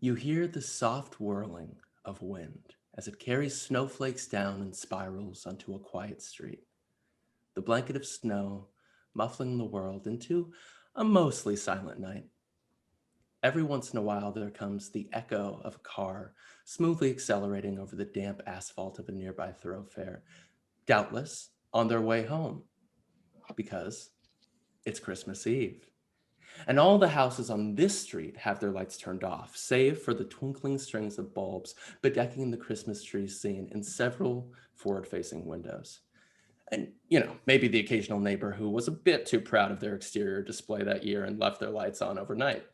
You hear the soft whirling of wind as it carries snowflakes down and spirals onto a quiet street. The blanket of snow muffling the world into a mostly silent night. Every once in a while, there comes the echo of a car smoothly accelerating over the damp asphalt of a nearby thoroughfare, doubtless on their way home, because it's Christmas Eve. And all the houses on this street have their lights turned off, save for the twinkling strings of bulbs bedecking the Christmas trees seen in several forward-facing windows. And, maybe the occasional neighbor who was a bit too proud of their exterior display that year and left their lights on overnight.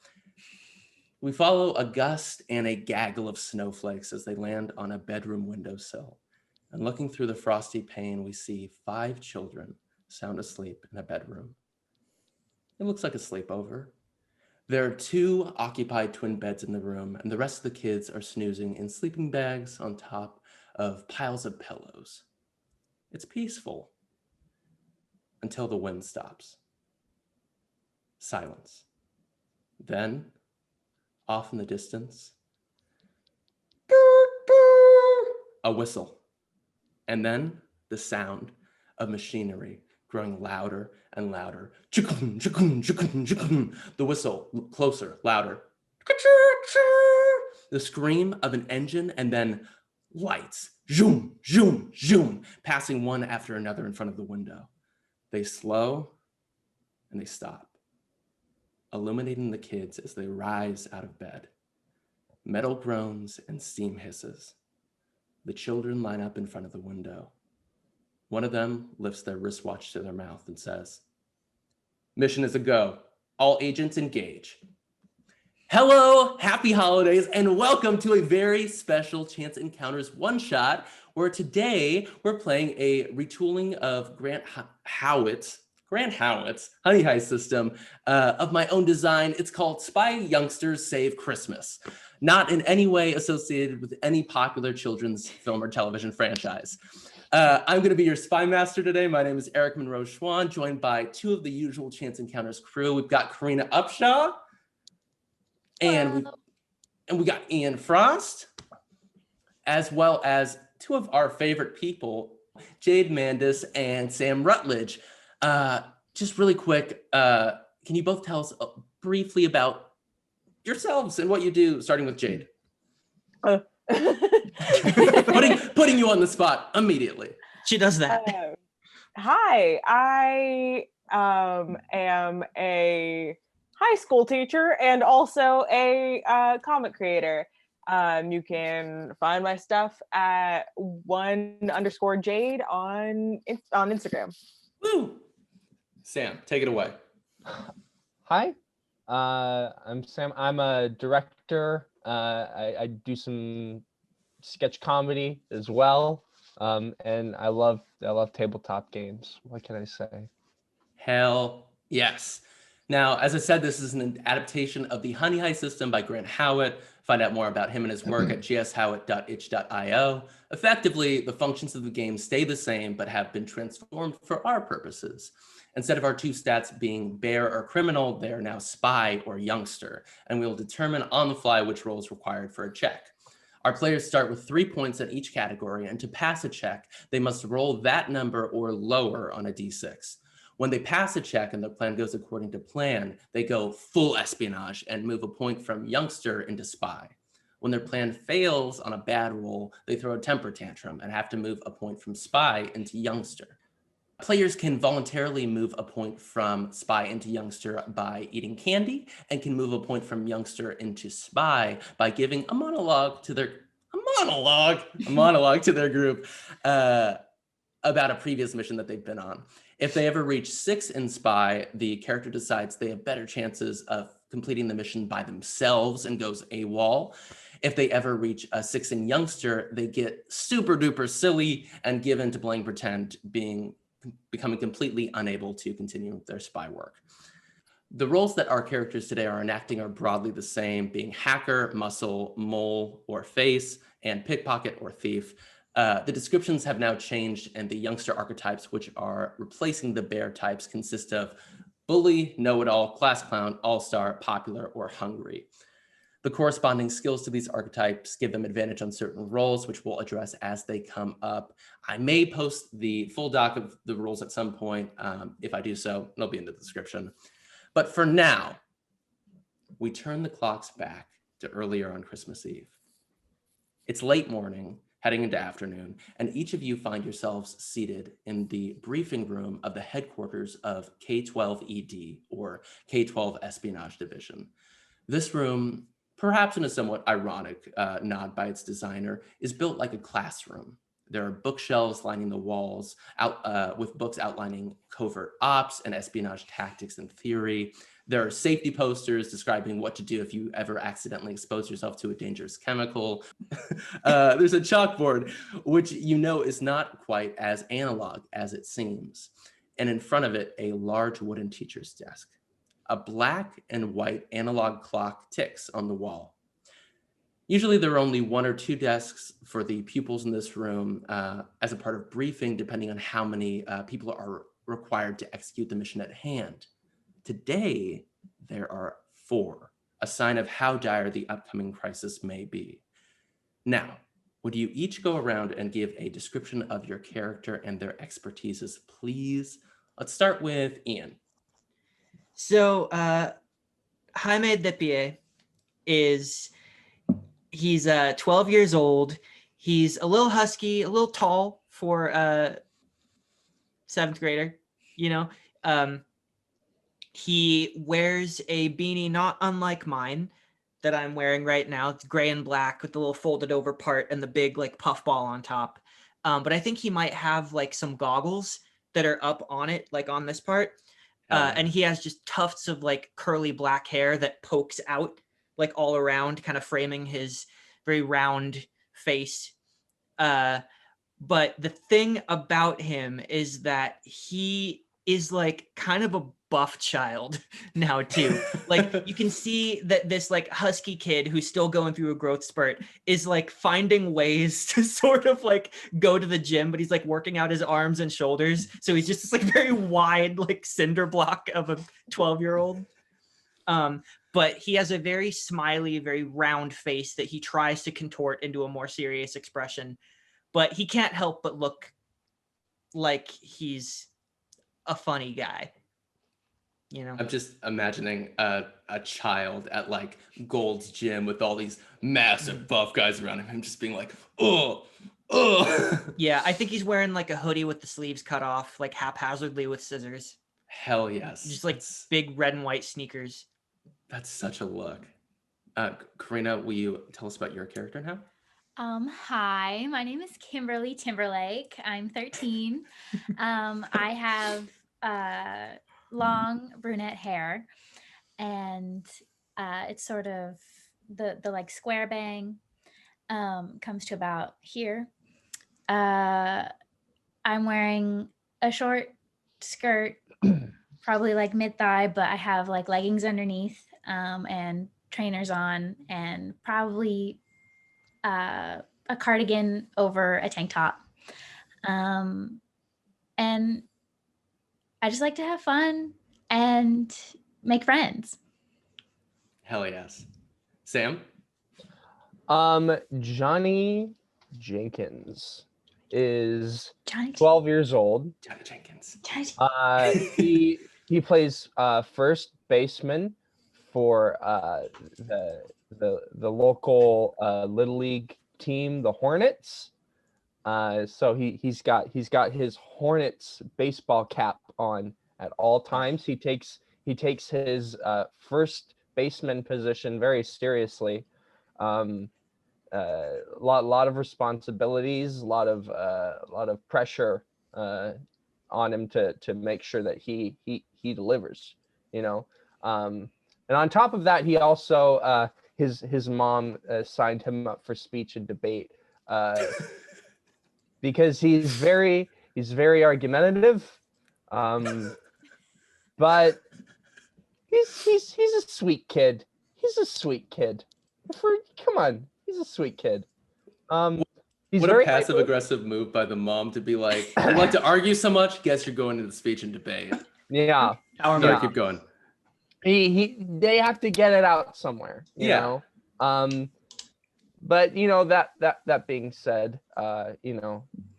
We follow a gust and a gaggle of snowflakes as they land on a bedroom windowsill. And looking through the frosty pane, we see 5 children sound asleep in a bedroom. It looks like a sleepover. There are 2 occupied twin beds in the room, and the rest of the kids are snoozing in sleeping bags on top of piles of pillows. It's peaceful until the wind stops. Silence. Then, off in the distance, a whistle, and then the sound of machinery growing louder and louder. The whistle, closer, louder. The scream of an engine, and then lights, zoom, zoom, zoom, passing one after another in front of the window. They slow and they stop, illuminating the kids as they rise out of bed. Metal groans and steam hisses. The children line up in front of the window. One of them lifts their wristwatch to their mouth and says, "Mission is a go. All agents engage." Hello, happy holidays, and welcome to a very special Chance Encounters one-shot, where today we're playing a retooling of Grant Howitt's Honey Heist system of my own design. It's called Spy Youngsters Save Christmas, not in any way associated with any popular children's film or television franchise. I'm going to be your spy master today. My name is Eric Monroe Schwan, joined by 2 of the usual Chance Encounters crew. We've got Karina Upshaw, and we got Ian Frost, as well as 2 of our favorite people, Jaide Mandas and Sam Rutledge. Just really quick, can you both tell us briefly about yourselves and what you do, starting with Jaide? Putting you on the spot immediately. She does that. Hi, I am a high school teacher and also a comic creator. You can find my stuff at _Jaide on Instagram. Woo! Sam, take it away. Hi, I'm Sam. I'm a director. I do some sketch comedy as well, and I love tabletop games. What can I say? Hell yes. Now, as I said, this is an adaptation of the Honey Heist system by Grant Howitt. Find out more about him and his work at gshowitt.itch.io. Effectively, the functions of the game stay the same, but have been transformed for our purposes. Instead of our 2 stats being bear or criminal, they are now spy or youngster, and we will determine on the fly which role is required for a check. Our players start with 3 points in each category, and to pass a check, they must roll that number or lower on a d6. When they pass a check and their plan goes according to plan, they go full espionage and move a point from youngster into spy. When their plan fails on a bad roll, they throw a temper tantrum and have to move a point from spy into youngster. Players can voluntarily move a point from spy into youngster by eating candy, and can move a point from youngster into spy by giving a monologue to their group about a previous mission that they've been on. If they ever reach 6 in spy, the character decides they have better chances of completing the mission by themselves and goes AWOL. If they ever reach a 6 in youngster, they get super duper silly and give in to playing pretend, becoming completely unable to continue their spy work. The roles that our characters today are enacting are broadly the same, being hacker, muscle, mole, or face, and pickpocket or thief. The descriptions have now changed, and the youngster archetypes, which are replacing the bear types, consist of bully, know-it-all, class clown, all-star, popular, or hungry. The corresponding skills to these archetypes give them advantage on certain roles, which we'll address as they come up. I may post the full doc of the rules at some point. If I do so, it'll be in the description. But for now, we turn the clocks back to earlier on Christmas Eve. It's late morning, heading into afternoon, and each of you find yourselves seated in the briefing room of the headquarters of K-12 ED, or K-12 Espionage Division. This room, perhaps in a somewhat ironic nod by its designer, is built like a classroom. There are bookshelves lining the walls with books outlining covert ops and espionage tactics and theory. There are safety posters describing what to do if you ever accidentally expose yourself to a dangerous chemical. There's a chalkboard, which you know is not quite as analog as it seems. And in front of it, a large wooden teacher's desk. A black and white analog clock ticks on the wall. Usually there are only 1 or 2 desks for the pupils in this room as a part of briefing, depending on how many people are required to execute the mission at hand. Today, there are 4, a sign of how dire the upcoming crisis may be. Now, would you each go around and give a description of your character and their expertises, please? Let's start with Ian. So, Jaime Depier he's 12 years old. He's a little husky, a little tall for a 7th grader, you know. He wears a beanie not unlike mine that I'm wearing right now. It's gray and black with the little folded over part and the big like puff ball on top. But I think he might have like some goggles that are up on it, like on this part. And he has just tufts of like curly black hair that pokes out like all around, kind of framing his very round face. But the thing about him is that he is like kind of a buff child now too. Like you can see that this like husky kid who's still going through a growth spurt is like finding ways to sort of like go to the gym, but he's like working out his arms and shoulders. So he's just this like very wide like cinder block of a 12-year-old. But he has a very smiley, very round face that he tries to contort into a more serious expression. But he can't help but look like he's a funny guy. You know, I'm just imagining a child at like Gold's Gym with all these massive buff guys around him, just being like, oh. Yeah, I think he's wearing like a hoodie with the sleeves cut off, like haphazardly with scissors. Hell yes. Just like big red and white sneakers. That's such a look. Karina, will you tell us about your character now? Hi, my name is Kimberly Timberlake. I'm 13. I have long brunette hair, and it's sort of the like square bang comes to about here. I'm wearing a short skirt, probably like mid-thigh, but I have like leggings underneath and trainers on, and probably a cardigan over a tank top. And I just like to have fun and make friends. Hell yes. Sam? Johnny Jenkins is Johnny 12 years old. Johnny Jenkins. He plays first baseman for the local little league team, the Hornets. So he's got his Hornets baseball cap on at all times. He takes his first baseman position very seriously. Lot of responsibilities, a lot of pressure on him to make sure that he delivers, you know. And on top of that, he also his mom signed him up for speech and debate because he's very argumentative, but he's a sweet kid. He's a sweet kid. Come on, he's a sweet kid. He's what a passive aggressive move by the mom to be like, you like to argue so much? Guess you're going to the speech and debate. Yeah. Sorry, keep going. They have to get it out somewhere. You know? But that being said,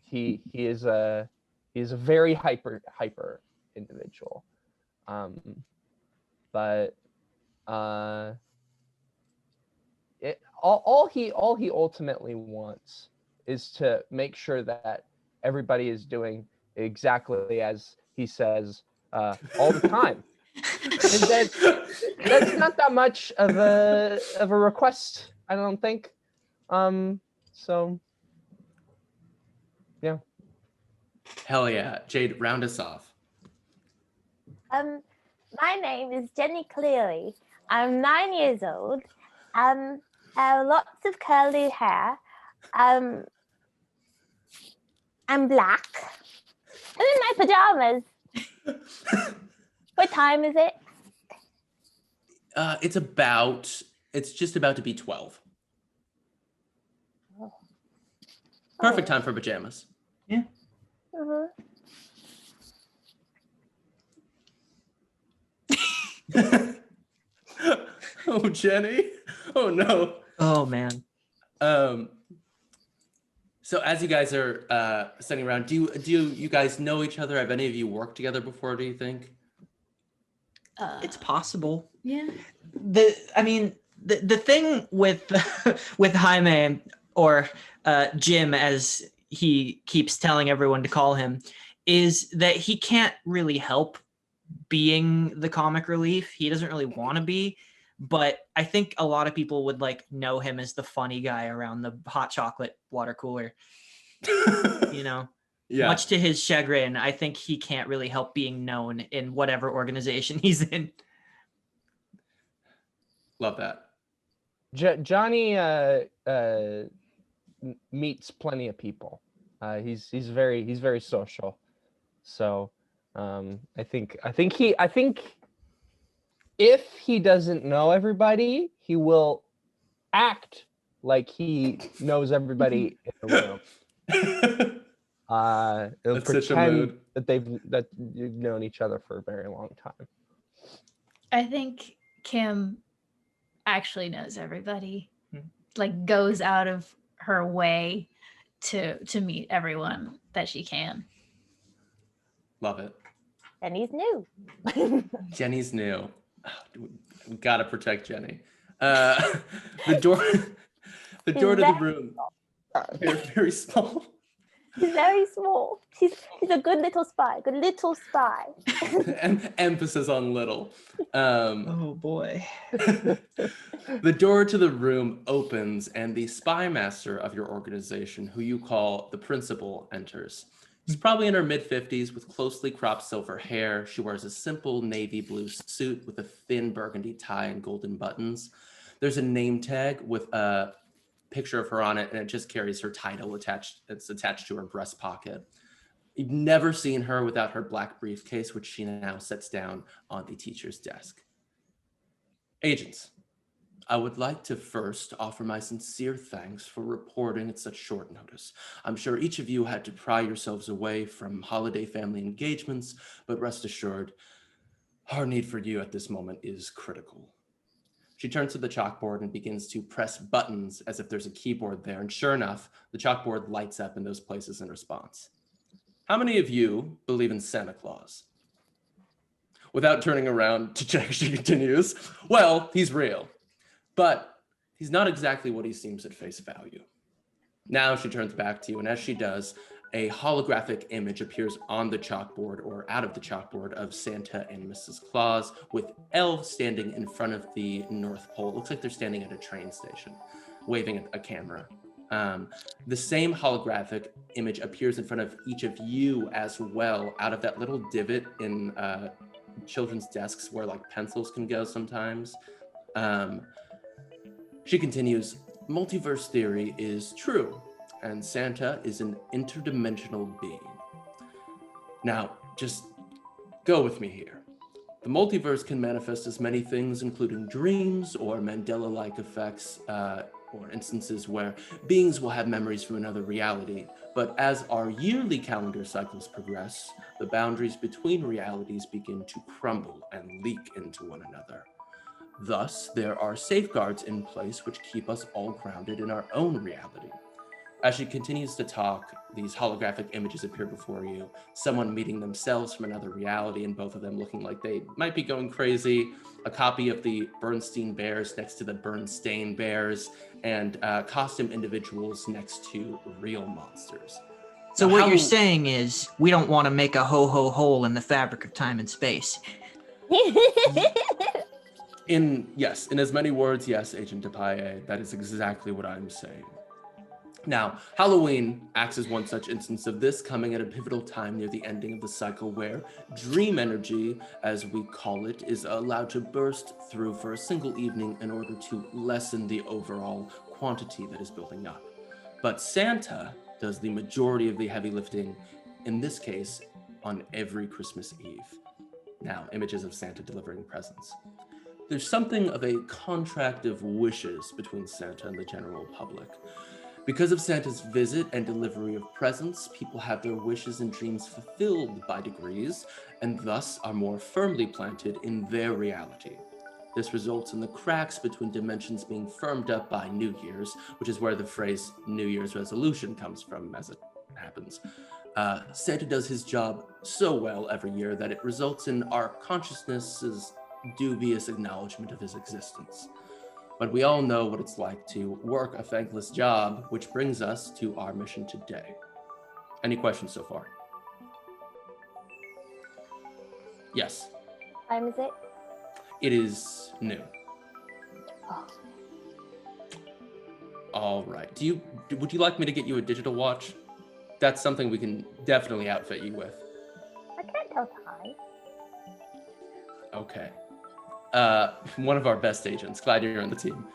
he is a very hyper individual. But all he ultimately wants is to make sure that everybody is doing exactly as he says all the time. And that's not that much of a request, I don't think. So yeah. Hell yeah. Jade, round us off. My name is Jenny Cleary. I'm 9 years old. I have lots of curly hair. I'm black. I'm in my pajamas. What time is it? It's just about to be 12. Perfect time for pajamas. Yeah. Mhm. Oh, Jenny. Oh no. Oh man. So as you guys are sitting around, do you guys know each other? Have any of you worked together before, do you think? It's possible. Yeah. The thing with with Jaime, or Jim as he keeps telling everyone to call him, is that he can't really help being the comic relief. He doesn't really want to be, but I think a lot of people would like know him as the funny guy around the hot chocolate water cooler. Yeah. Much to his chagrin, I think he can't really help being known in whatever organization he's in. Love that. Johnny meets plenty of people. He's very social. So I think if he doesn't know everybody, he will act like he knows everybody in the room. He'll That's such a pretend mood. that you've known each other for a very long time. I think Kim actually knows everybody. Hmm. Like goes out of her way to meet everyone that she can. Love it. And he's new. Jenny's new. We gotta protect Jenny. The door to the room. Very, very small. He's very small. He's a good little spy. And emphasis on little. oh boy. The door to the room opens and the spy master of your organization, who you call the principal, enters. She's probably in her mid-50s with closely cropped silver hair. She wears a simple navy blue suit with a thin burgundy tie and golden buttons. There's a name tag with a picture of her on it, and it just carries her title attached. It's attached to her breast pocket. You've never seen her without her black briefcase, which she now sets down on the teacher's desk. Agents, I would like to first offer my sincere thanks for reporting at such short notice. I'm sure each of you had to pry yourselves away from holiday family engagements, but rest assured, our need for you at this moment is critical. She turns to the chalkboard and begins to press buttons as if there's a keyboard there, and sure enough, the chalkboard lights up in those places in response. How many of you believe in Santa Claus? Without turning around to check, she continues, well, he's real. But he's not exactly what he seems at face value. Now she turns back to you, and as she does, a holographic image appears on the chalkboard or out of the chalkboard of Santa and Mrs. Claus, with elves standing in front of the North Pole. It looks like they're standing at a train station, waving at a camera. The same holographic image appears in front of each of you as well, out of that little divot in children's desks where like pencils can go sometimes. She continues, multiverse theory is true, and Santa is an interdimensional being. Now, just go with me here. The multiverse can manifest as many things, including dreams or Mandela-like effects, or instances where beings will have memories from another reality. But as our yearly calendar cycles progress, the boundaries between realities begin to crumble and leak into one another. Thus, there are safeguards in place which keep us all grounded in our own reality. As she continues to talk, these holographic images appear before you. Someone meeting themselves from another reality, and both of them looking like they might be going crazy. A copy of the Bernstein Bears next to the Bernstein Bears, and costume individuals next to real monsters. So Now, what how- you're saying is we don't want to make a ho-ho hole in the fabric of time and space. In as many words, yes, Agent Depaye, that is exactly what I'm saying. Now, Halloween acts as one such instance of this, coming at a pivotal time near the ending of the cycle where dream energy, as we call it, is allowed to burst through for a single evening in order to lessen the overall quantity that is building up. But Santa does the majority of the heavy lifting, in this case, on every Christmas Eve. Now, images of Santa delivering presents. There's something of a contract of wishes between Santa and the general public. Because of Santa's visit and delivery of presents, people have their wishes and dreams fulfilled by degrees, and thus are more firmly planted in their reality. This results in the cracks between dimensions being firmed up by New Year's, which is where the phrase New Year's resolution comes from, as it happens. Santa does his job so well every year that it results in our consciousness's dubious acknowledgement of his existence. But we all know what it's like to work a thankless job, which brings us to our mission today. Any questions so far? Yes. Time is it? It is noon. Oh. All right. Would you like me to get you a digital watch? That's something we can definitely outfit you with. I can't tell time. Okay. One of our best agents. Glad you're on the team.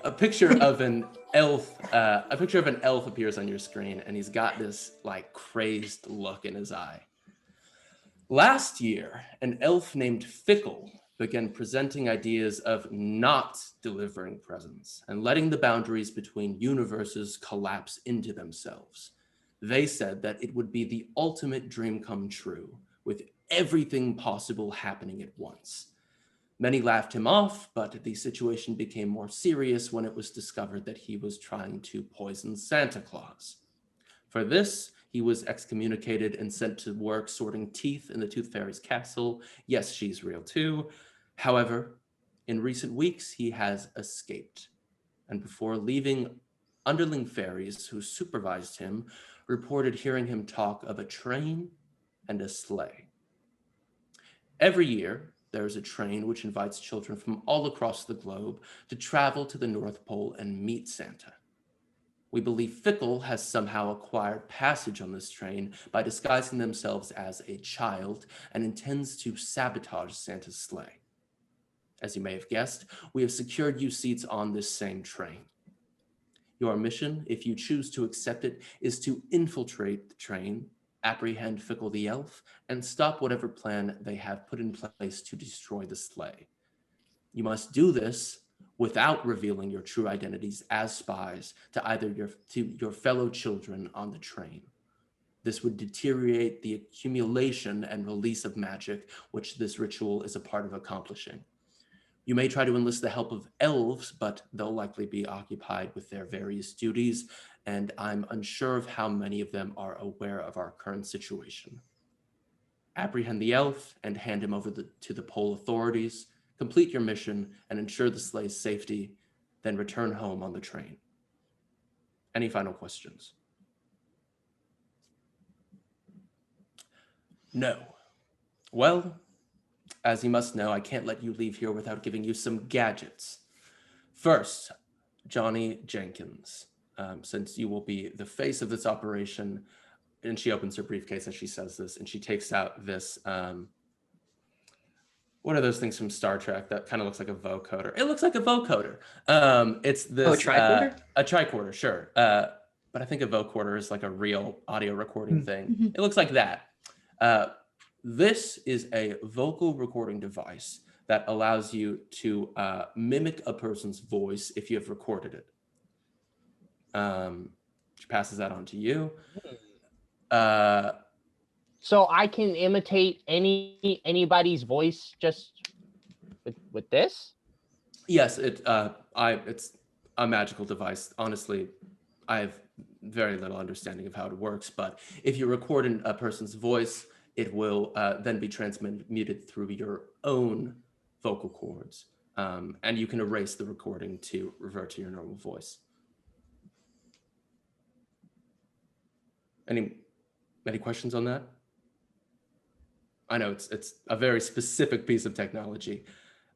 A picture of an elf appears on your screen, and he's got this like crazed look in his eye. Last year, an elf named Fickle began presenting ideas of not delivering presents and letting the boundaries between universes collapse into themselves. They said that it would be the ultimate dream come true, with everything possible happening at once. Many laughed him off, but the situation became more serious when it was discovered that he was trying to poison Santa Claus. For this, he was excommunicated and sent to work sorting teeth in the Tooth Fairy's castle. Yes, she's real too. However, in recent weeks, he has escaped. And before leaving, underling fairies who supervised him reported hearing him talk of a train and a sleigh. Every year, there is a train which invites children from all across the globe to travel to the North Pole and meet Santa. We believe Fickle has somehow acquired passage on this train by disguising themselves as a child and intends to sabotage Santa's sleigh. As you may have guessed, we have secured you seats on this same train. Your mission, if you choose to accept it, is to infiltrate the train, apprehend Fickle the elf, and stop whatever plan they have put in place to destroy the sleigh. You must do this without revealing your true identities as spies to your fellow children on the train. This would deteriorate the accumulation and release of magic, which this ritual is a part of accomplishing. You may try to enlist the help of elves, but they'll likely be occupied with their various duties, and I'm unsure of how many of them are aware of our current situation. Apprehend the elf and hand him over to the pole authorities, complete your mission, and ensure the sleigh's safety, then return home on the train. Any final questions? No. Well, as you must know, I can't let you leave here without giving you some gadgets. First, Johnny Jenkins, since you will be the face of this operation, and she opens her briefcase and she says this, and she takes out this, what are those things from Star Trek that kind of looks like a vocoder? It looks like a vocoder. It's this— a tricorder? A tricorder, sure. But I think a vocoder is like a real audio recording thing. It looks like that. This is a vocal recording device that allows you to mimic a person's voice if you have recorded it. She passes that on to you. So I can imitate anybody's voice just with this? Yes, it's a magical device. Honestly, I have very little understanding of how it works, but if you record a person's voice, it will then be transmuted through your own vocal cords, and you can erase the recording to revert to your normal voice. Any questions on that? I know it's a very specific piece of technology.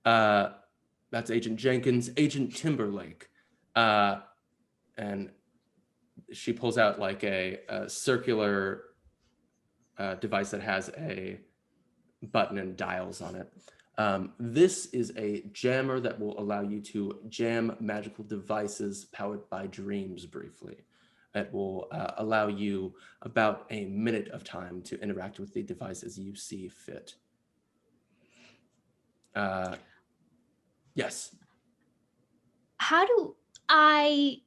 That's Agent Jenkins. Agent Timberlake, and she pulls out like a circular device that has a button and dials on it. This is a jammer that will allow you to jam magical devices powered by dreams briefly. It will allow you about a minute of time to interact with the device as you see fit. Yes. How do I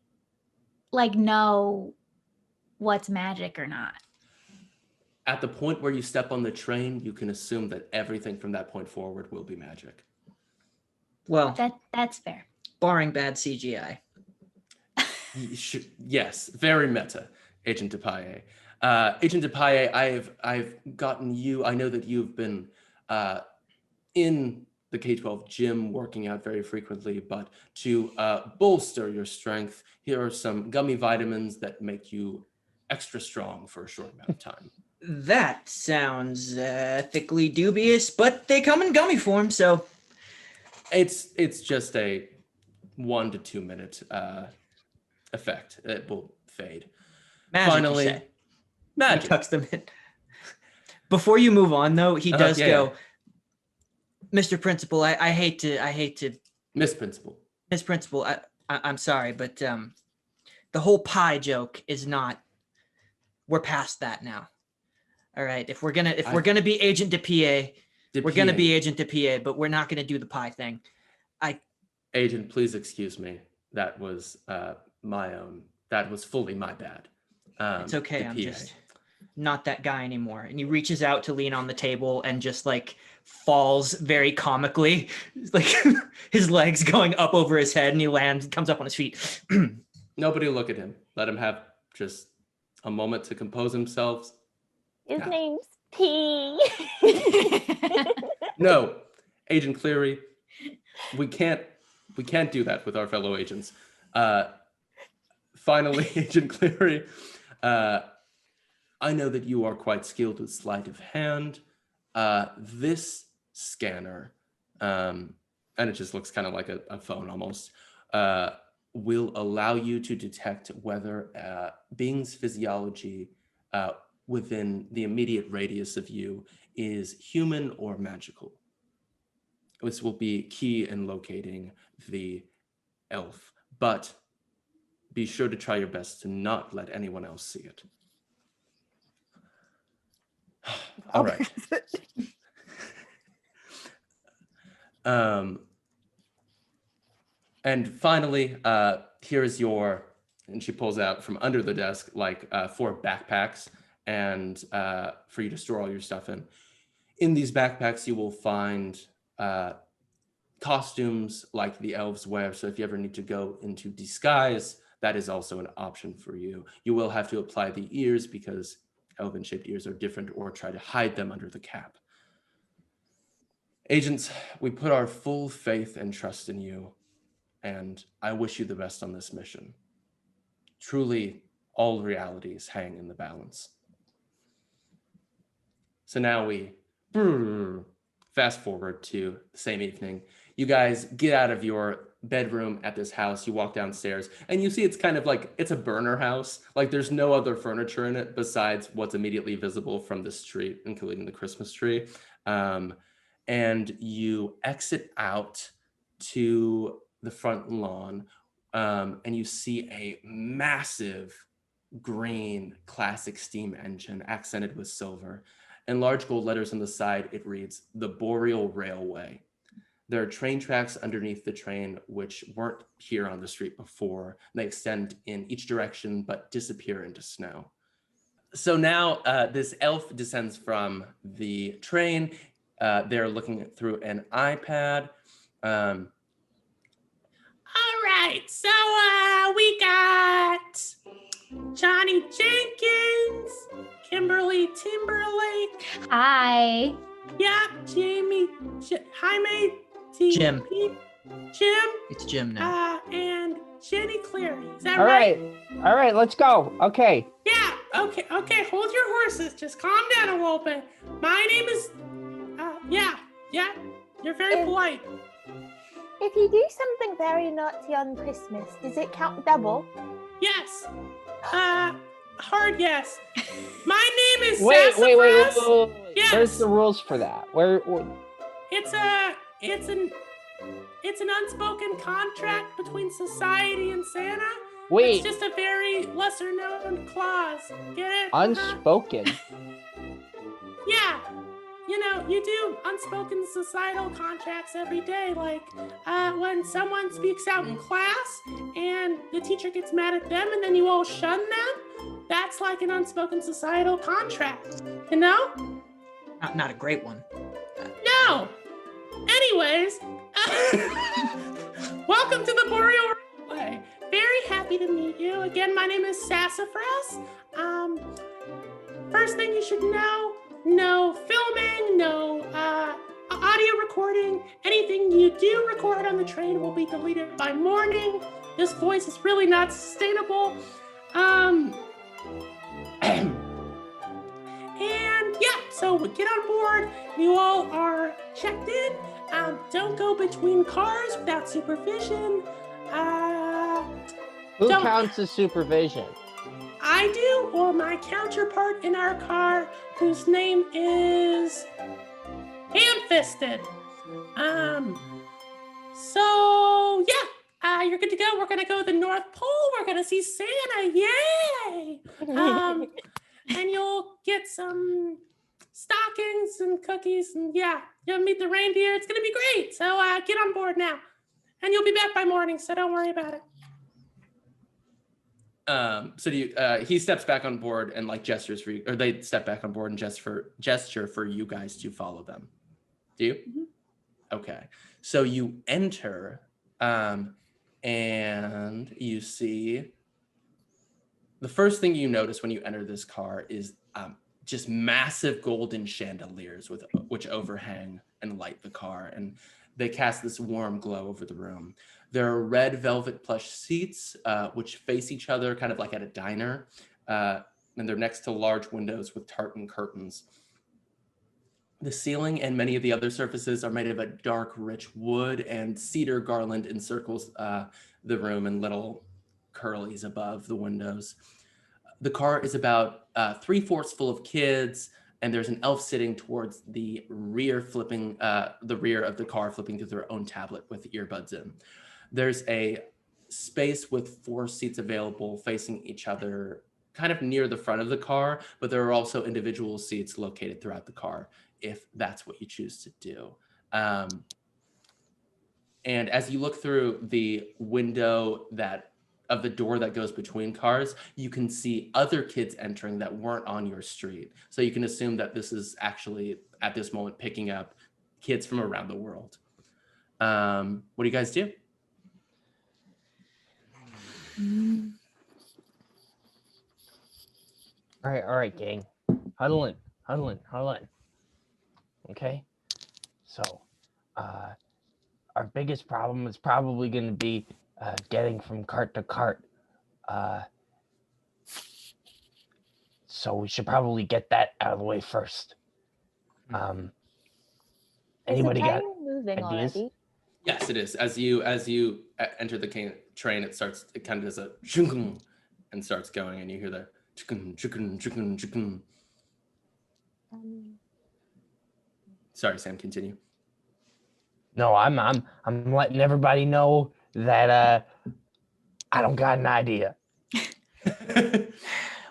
know what's magic or not? At the point where you step on the train, you can assume that everything from that point forward will be magic. Well, That's fair. barring bad CGI. Yes, very meta, Agent Depaye. Agent Depaye, I've gotten you. I know that you've been in the K-12 gym working out very frequently, but to bolster your strength, here are some gummy vitamins that make you extra strong for a short amount of time. That sounds ethically dubious, but they come in gummy form, so It's just a 1 to 2 minute effect. It will fade. magic. Finally, You say. magic. He tucks them in. Before you move on, though, he does go, Mr. Principal. I hate to, Miss Principal. Miss Principal. I'm sorry, but the whole pie joke is not. We're past that now. All right. If we're gonna be Agent DePA, we're gonna be Agent DePA, but we're not gonna do the pie thing. Agent, please excuse me. That was my own. That was fully my bad. It's okay. I'm DePA. just not that guy anymore. And he reaches out to lean on the table and just like falls very comically, like his legs going up over his head, and he comes up on his feet. Nobody look at him. Let him have just a moment to compose himself. His name's P. No, Agent Cleary, we can't do that with our fellow agents. Finally, Agent Cleary, I know that you are quite skilled with sleight of hand. This scanner, and it just looks kind of like a phone almost, will allow you to detect whether a being's physiology within the immediate radius of you is human or magical. This will be key in locating the elf, but be sure to try your best to not let anyone else see it. All right. And finally, here's your, and she pulls out from under the desk like 4 backpacks and for you to store all your stuff in. In these backpacks, you will find costumes like the elves wear. So if you ever need to go into disguise, that is also an option for you. You will have to apply the ears because elven-shaped ears are different, or try to hide them under the cap. Agents, we put our full faith and trust in you, and I wish you the best on this mission. Truly, all realities hang in the balance. So now we fast forward to the same evening. You guys get out of your bedroom at this house, you walk downstairs, and you see it's kind of like, it's a burner house. Like there's no other furniture in it besides what's immediately visible from the street, including the Christmas tree. And you exit out to the front lawn, and you see a massive green classic steam engine accented with silver. In large gold letters on the side, it reads, "The Boreal Railway." There are train tracks underneath the train, which weren't here on the street before. They extend in each direction, but disappear into snow. So now this elf descends from the train. They're looking through an iPad. right, so we got Johnny Jenkins, Kimberly Timberlake, Hi. yeah, Jamie, Jaime, Jim. Jim, It's Jim now. and Jenny Cleary. Is that All right? right. All right, let's go. Okay. Yeah, okay, hold your horses. Just calm down a little bit. My name is, yeah, you're very polite. If you do something very naughty on Christmas, does it count double? Yes. Hard yes. My name is Wait. Sassafras. Yes. Where's the rules for that? Where It's an unspoken contract between society and Santa. Wait, It's just a very lesser known clause. Get it? unspoken. Yeah. You know, you do unspoken societal contracts every day, like when someone speaks out in class and the teacher gets mad at them and then you all shun them. That's like an unspoken societal contract, you know? Not a great one. No. Anyways, welcome to the Boreal Replay. Very happy to meet you. Again, my name is Sassafras. First thing you should know, no filming, no audio recording. Anything you do record on the train will be deleted by morning. This voice is really not sustainable. And yeah, so get on board. You all are checked in. Don't go between cars without supervision. Who Don't- counts as supervision? I do, or my counterpart in our car, whose name is Ham-Fisted. So yeah, you're good to go. We're gonna go to the North Pole. We're gonna see Santa. Yay! And you'll get some stockings and cookies, and yeah, you'll meet the reindeer. It's gonna be great. So get on board now, and you'll be back by morning. So don't worry about it. So do you, he steps back on board and like gestures for you, or they step back on board and gesture for you guys to follow them. Do you? Mhm. Okay. So you enter, and you see the first thing you notice when you enter this car is just massive golden chandeliers which overhang and light the car, and they cast this warm glow over the room. There are red velvet plush seats which face each other kind of like at a diner, and they're next to large windows with tartan curtains. The ceiling and many of the other surfaces are made of a dark, rich wood, and cedar garland encircles the room in little curlies above the windows. The car is about 3/4 full of kids, and there's an elf sitting towards the rear, flipping the rear of the car, flipping through their own tablet with earbuds in. There's a space with 4 seats available facing each other, kind of near the front of the car, but there are also individual seats located throughout the car, if that's what you choose to do. And as you look through the window of the door that goes between cars, you can see other kids entering that weren't on your street. So you can assume that this is actually, at this moment, picking up kids from around the world. What do you guys do? All right, gang. Huddle in. Okay? So, our biggest problem is probably going to be getting from cart to cart. So we should probably get that out of the way first. Anybody got moving ideas? already? Yes, it is. As you enter the train, it kind of does a chukun and starts going, and you hear the chukun, chukun, chukun, chukun. Sorry, Sam, continue. No, I'm letting everybody know that I don't got an idea.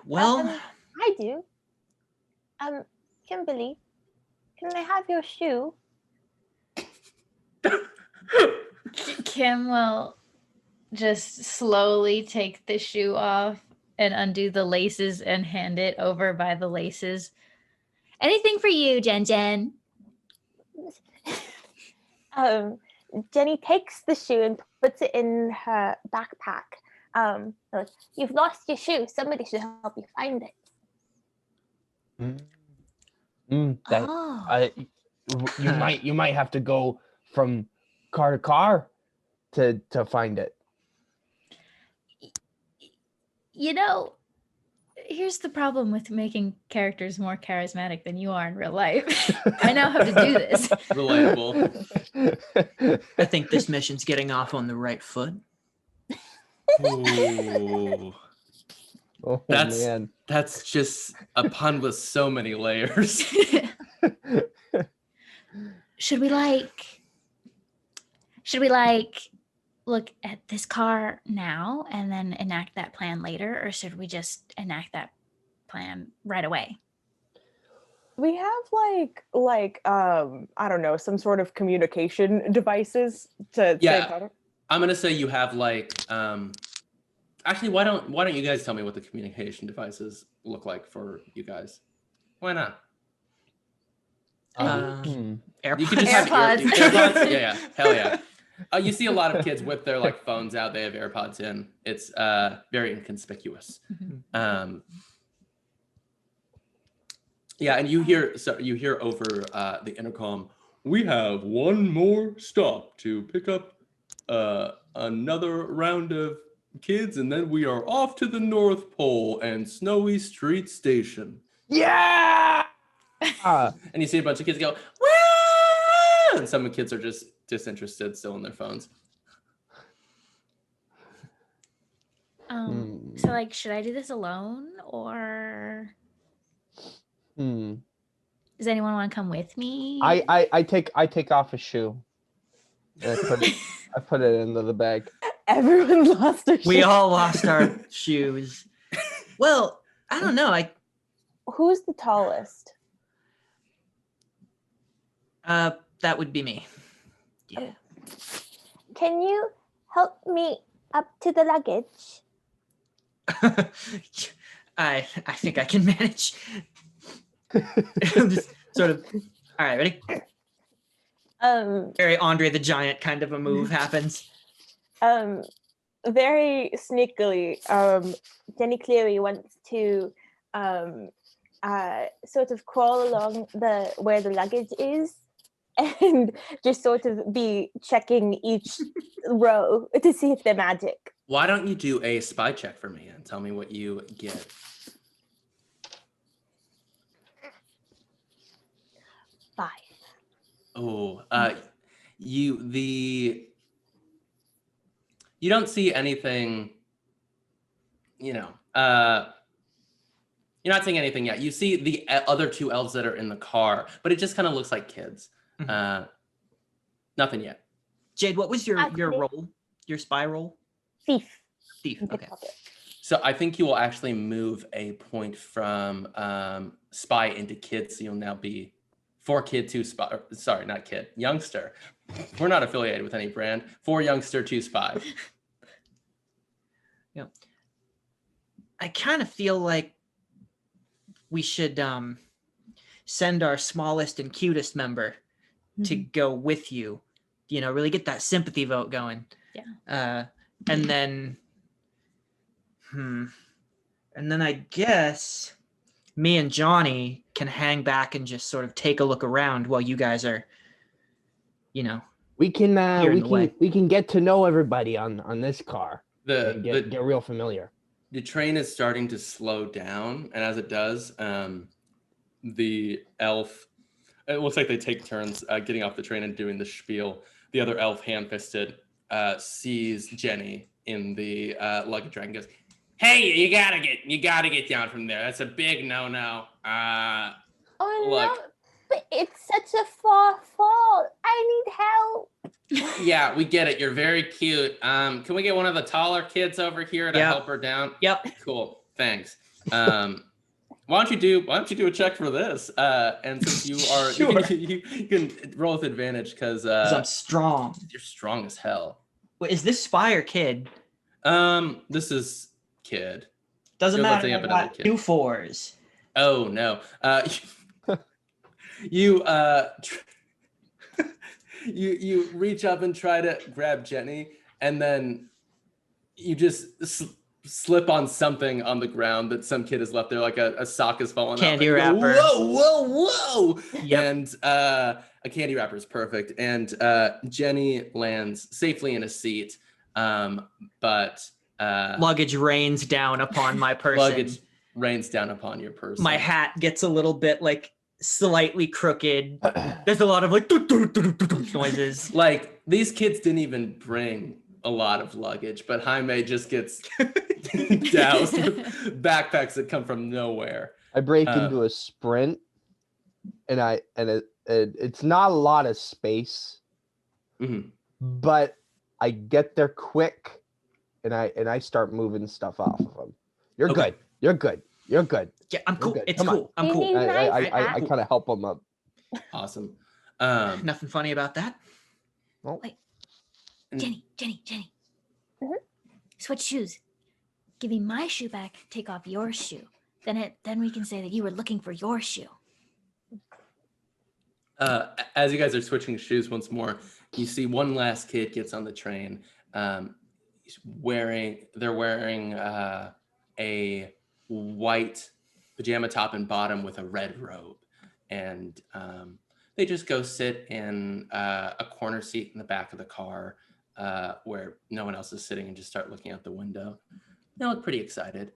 Well, I do. Kimberly, can I have your shoe? Kim will just slowly take the shoe off and undo the laces and hand it over by the laces. Anything for you, Jen Jen. Jenny takes the shoe and puts it in her backpack. Goes, "You've lost your shoe. Somebody should help you find it." That Oh. you might have to go from car to car to find it. You know, here's the problem with making characters more charismatic than you are in real life. I now have to do this. Relatable. I think this mission's getting off on the right foot. Ooh. Oh That's man. that's just a pun with so many layers. Should we look at this car now and then enact that plan later, or should we just enact that plan right away? We have I don't know, some sort of communication devices to stay in contact. I'm gonna say you have like actually why don't you guys tell me what the communication devices look like for you guys? Why not? AirPods. You could just have AirPods. Yeah, hell yeah. You see a lot of kids whip their like phones out. They have AirPods in. It's very inconspicuous. Yeah, and you hear over the intercom. We have one more stop to pick up another round of kids, and then we are off to the North Pole and Snowy Street Station. Yeah. And you see a bunch of kids go, "Woo!" And some kids are just disinterested, still on their phones. So like, should I do this alone, or does anyone want to come with me? I take off a shoe. And I put it into the bag. Everyone lost their We shoes. all lost our shoes. Well, I don't know. Who's the tallest? That would be me. Yeah. Can you help me up to the luggage? I think I can manage. Just sort of. All right, ready? Very Andre the Giant kind of a move happens. Very sneakily, Jenny Cleary wants to sort of crawl along where the luggage is and just sort of be checking each row to see if they're magic. Why don't you do a spy check for me and tell me what you get? 5. Oh, you don't see anything, you're not seeing anything yet. You see the other two elves that are in the car, but it just kind of looks like kids. Nothing yet. Jaide, what was your Actually- role? Your spy role? Thief. Thief. Okay. Pickpocket. So I think you will actually move a point from spy into kid, so you'll now be 4 kid, 2 spy. Sorry, not kid, youngster. We're not affiliated with any brand. 4 youngster, 2 spy. Yeah. I kind of feel like we should send our smallest and cutest member to go with you. Really get that sympathy vote going. Yeah. And then I guess me and Johnny can hang back and just sort of take a look around while you guys are, We can Here in the way. we can get to know everybody on this car. And The get real familiar. the train is starting to slow down, and as it does, the elf. It looks like they take turns getting off the train and doing the spiel. The other elf, hand-fisted, sees Jenny in the luggage rack and goes, "Hey, you gotta get down from there. That's a big no-no. Oh Look. no, but it's such a far fall. I need help. Yeah, we get it. You're very cute. Can we get one of the taller kids over here to Yep. help her down? Yep. Cool. Thanks. Why don't you do a check for this? And since you are, Sure. you can roll with advantage because 'Cause I'm strong. you're strong as hell. Wait, is this spy or kid? This is kid. Doesn't You're matter. lifting I up another got kid. 2 4s. Oh no. You you reach up and try to grab Jenny, and then you just slip on something on the ground that some kid has left there, like a sock has fallen Candy out. wrapper. Whoa. Yep. And a candy wrapper is perfect. And Jenny lands safely in a seat, but Luggage rains down upon my person. luggage rains down upon your person. My hat gets a little bit like slightly crooked. There's a lot of like noises. Like, these kids didn't even bring a lot of luggage, but Jaime just gets doused with backpacks that come from nowhere. I break into a sprint, and it's not a lot of space, but I get there quick, and I start moving stuff off of them. You're Okay. good. You're good. You're good. Yeah, I'm cool. good. It's Come on. cool. I'm cool. I kind of help them up. Awesome. Nothing funny about that. Jenny. Switch shoes. Give me my shoe back. Take off your shoe. Then we can say that you were looking for your shoe. As you guys are switching shoes once more, you see one last kid gets on the train. They're wearing a white pajama top and bottom with a red robe, and they just go sit in a corner seat in the back of the car where no one else is sitting, and just start looking out the window. They look pretty excited.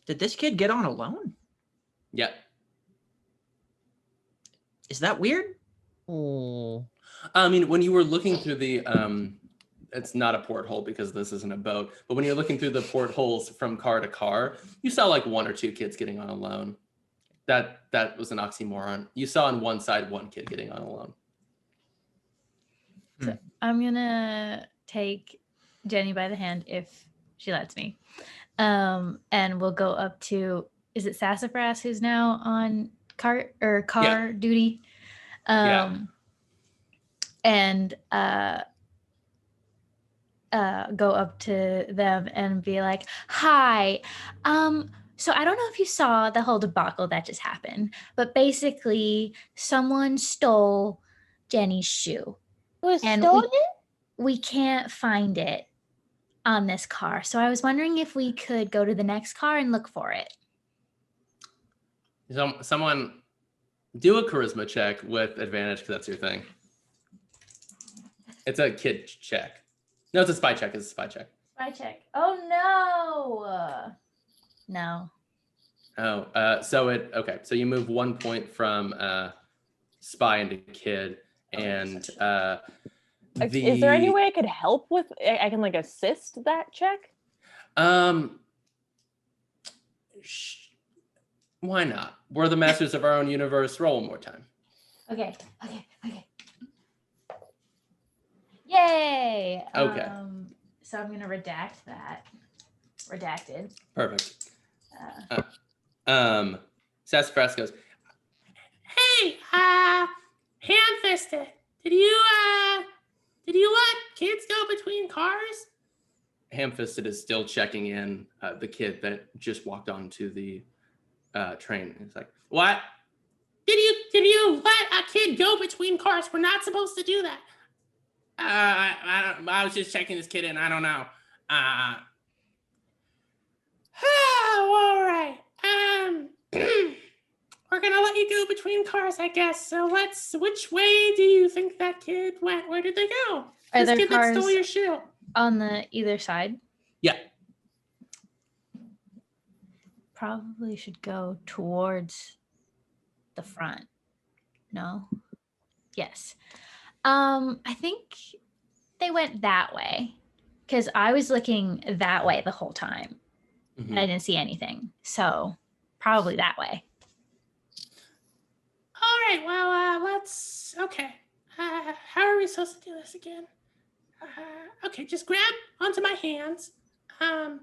Did this kid get on alone? Yeah. Is that weird? I mean, when you were looking through the it's not a porthole because this isn't a boat, but when you're looking through the portholes from car to car, you saw like one or two kids getting on alone. That was an oxymoron. You saw on one side one kid getting on alone. So I'm gonna take Jenny by the hand if she lets me, and we'll go up to, is it Sassafras who's now on car duty, and go up to them and be like, hi, so I don't know if you saw the whole debacle that just happened, but basically someone stole Jenny's shoe. And we can't find it on this car. So I was wondering if we could go to the next car and look for it. Someone do a charisma check with advantage because that's your thing. It's a kid check. No, it's a spy check. It's a spy check. Spy check. Oh no. No. Oh, so you move 1 point from spy into kid, and is there any way I could help with? I can like assist that check. Why not? We're the masters of our own universe. Roll one more time. Okay. Yay. Okay. So I'm gonna redact that. Redacted. Perfect. Sassafras goes, hey, Ham-fisted, did you let kids go between cars? Ham-fisted is still checking in the kid that just walked onto the train. It's like, what? Did you let a kid go between cars? We're not supposed to do that. I was just checking this kid in. I don't know. All right. We're gonna let you go between cars, I guess. So which way do you think that kid went? Where did they go? Are This there kid that cars stole your shoe. on the either side? Yeah. Probably should go towards the front. No? Yes. I think they went that way because I was looking that way the whole time and I didn't see anything. So probably that way. All right. Well, okay. How are we supposed to do this again? Okay, just grab onto my hands. And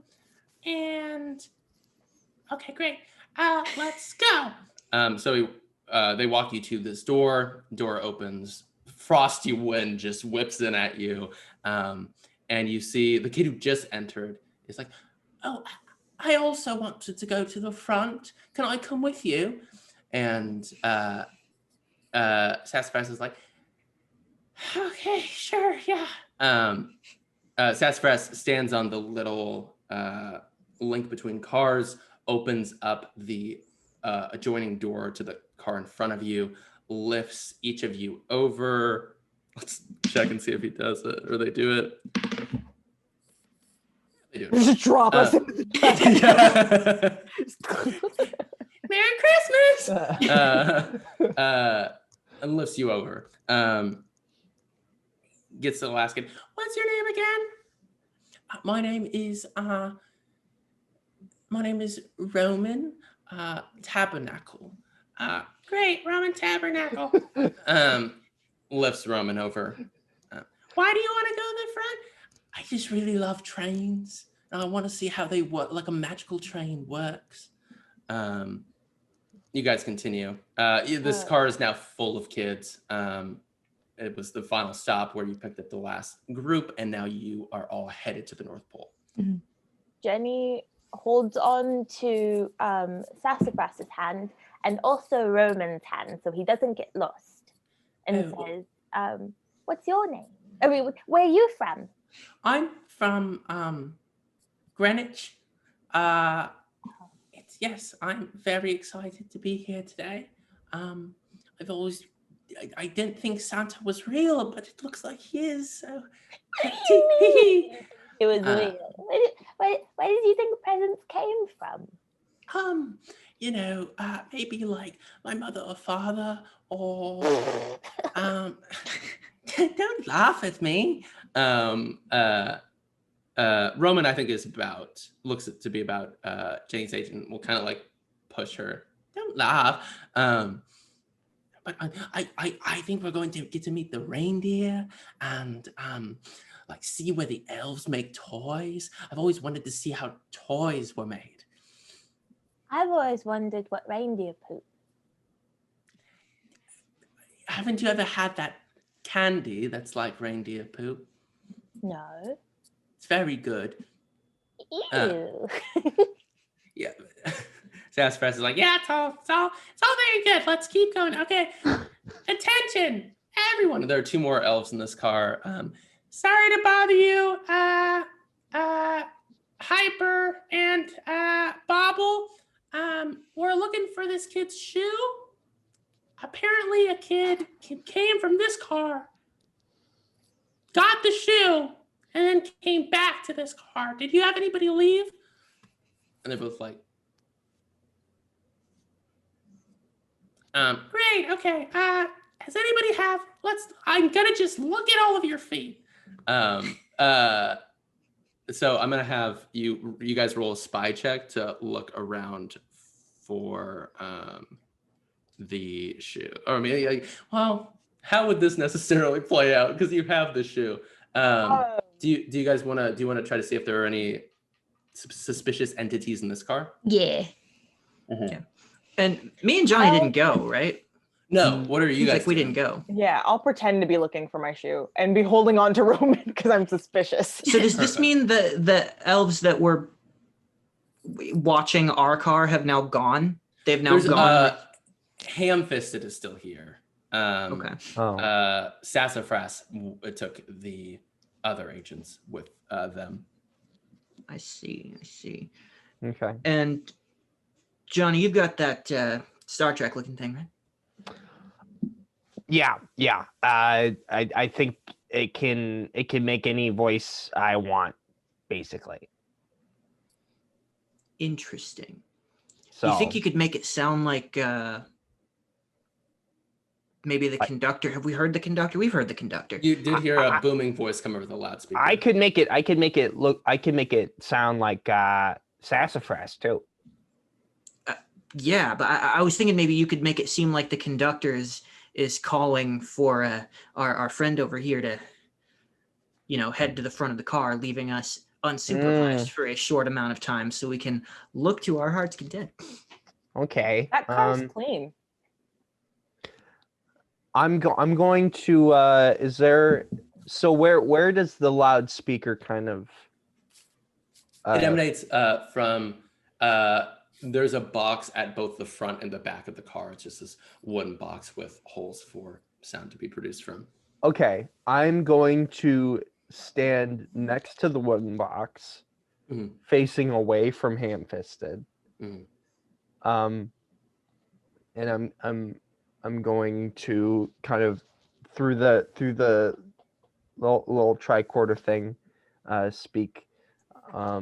okay, great. Let's go. So they walk you to this door. Door opens. Frosty wind just whips in at you. And you see the kid who just entered is like, oh, I also wanted to go to the front. Can I come with you? And Sassafras is like, okay, sure, yeah. Sassafras stands on the little link between cars, opens up the adjoining door to the car in front of you, lifts each of you over. Let's check and see if he does it or they do it. They do it. Just drop us. Yeah. Merry Christmas! And lifts you over. Gets to the last kid. What's your name again? My name is Roman Tabernacle. Great, Roman Tabernacle. Lifts Roman over. Why do you want to go in the front? I just really love trains. I want to see how they work, like a magical train works. You guys continue. This car is now full of kids. It was the final stop where you picked up the last group, and now you are all headed to the North Pole. Jenny holds on to Sassafras's hand and also Roman's hand so he doesn't get lost, and says, what's your name? I mean, where are you from? I'm from Greenwich. Yes, I'm very excited to be here today. I didn't think Santa was real, but it looks like he is. So. It was real. Where did you think presents came from? Maybe like my mother or father, or don't laugh at me. Roman, I think, looks to be about Jenny's age, and will kind of like push her. Don't laugh. But I think we're going to get to meet the reindeer and like see where the elves make toys. I've always wanted to see how toys were made. I've always wondered what reindeer poop. Haven't you ever had that candy that's like reindeer poop? No. It's very good. Ew. Yeah. Sassafras is like, yeah, it's all very good. Let's keep going. Okay. Attention, everyone. There are two more elves in this car. Sorry to bother you. Hyper and Bobble. We're looking for this kid's shoe. Apparently a kid came from this car, got the shoe, and then came back to this car. Did you have anybody leave? And they're both like, great, okay. Does anybody have, I'm gonna just look at all of your feet. So I'm gonna have you guys roll a spy check to look around for the shoe. Or I mean, like, well, how would this necessarily play out? Because you have the shoe. Do you guys want to try to see if there are any suspicious entities in this car? Yeah. Yeah. And me and Johnny didn't go, right? No. What are you Seems guys like we doing? didn't go. Yeah, I'll pretend to be looking for my shoe and be holding on to Roman because I'm suspicious. So does this mean the elves that were watching our car have now gone? They've now gone. Ham-fisted is still here. Okay. Sassafras took the other agents with them. I see. Okay. And Johnny, you've got that Star Trek looking thing, right? Yeah. I think it can make any voice I want, basically. Interesting. So You think you could make it sound like maybe the conductor? Have we heard the conductor? We've heard the conductor. You did hear a booming voice come over the loudspeaker. I could make it sound like Sassafras too. Yeah, but I was thinking maybe you could make it seem like the conductor is calling for our friend over here to, head to the front of the car, leaving us unsupervised for a short amount of time so we can look to our heart's content. Okay. That car's clean. I'm going to is there, so where does the loudspeaker kind of it emanates from there's a box at both the front and the back of the car. It's just this wooden box with holes for sound to be produced from. Okay, I'm going to stand next to the wooden box, Mhm. facing away from Ham-Fisted. Mhm. And I'm going to kind of through the little tricorder thing, speak. Let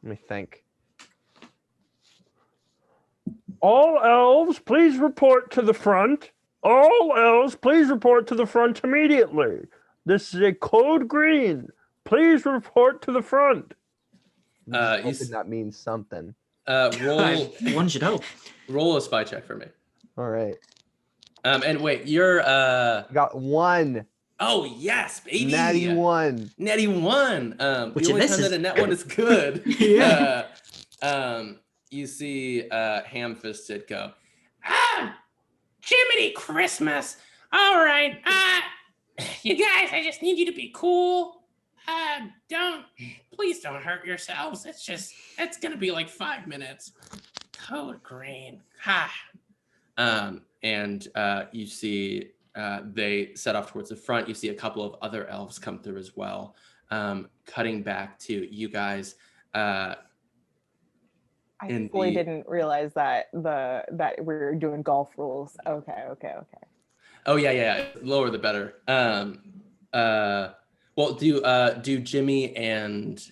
me think. All elves, please report to the front. All elves, please report to the front immediately. This is a code green. Please report to the front. I'm just You hoping that means something. roll One should hope. roll a spy check for me. All right. And wait, you're Got one. oh yes, baby. Natty one. Natty one. Which The in only this time is that a net one is good. Yeah. You see Ham-Fisted go, Jiminy Christmas. All right. You guys, I just need you to be cool. Please don't hurt yourselves. It's gonna be like 5 minutes. Code green. Ha. And you see they set off towards the front. You see a couple of other elves come through as well. Cutting back to you guys. I in fully the- didn't realize that that we were doing golf rules. Okay. Oh yeah. Lower the better. Well, do Jimmy and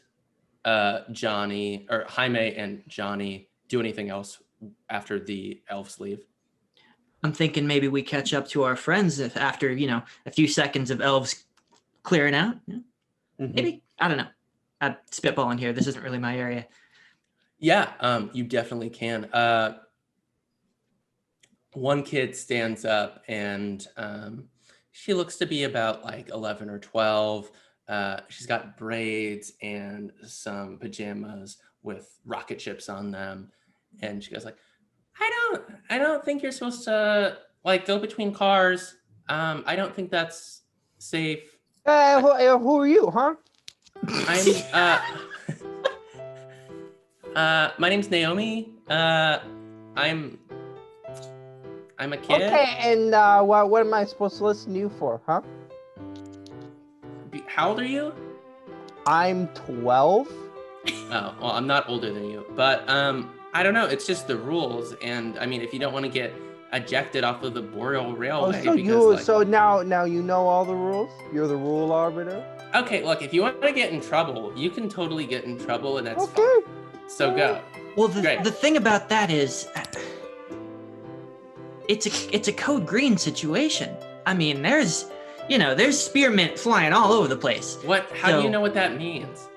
Johnny or Jaime and Johnny do anything else after the elves leave? I'm thinking maybe we catch up to our friends if after, a few seconds of elves clearing out. Yeah. Mm-hmm. Maybe. I don't know. I'm spitballing here. This isn't really my area. Yeah, you definitely can. One kid stands up and she looks to be about like 11 or 12. She's got braids and some pajamas with rocket ships on them. And she goes like, I don't think you're supposed to like go between cars. I don't think that's safe. Who are you, huh? I'm my name's Naomi. I'm a kid. Okay, and what am I supposed to listen to you for, huh? How old are you? I'm 12. Oh, well, I'm not older than you, but I don't know. It's just the rules, and I mean, if you don't want to get ejected off of the Boreal Railway, So now you know all the rules. You're the rule arbiter. Okay, look, if you want to get in trouble, you can totally get in trouble, and that's Okay. fine. So go. Well, Great. the thing about that is, it's a code green situation. I mean, there's spearmint flying all over the place. How do you So- know what that means?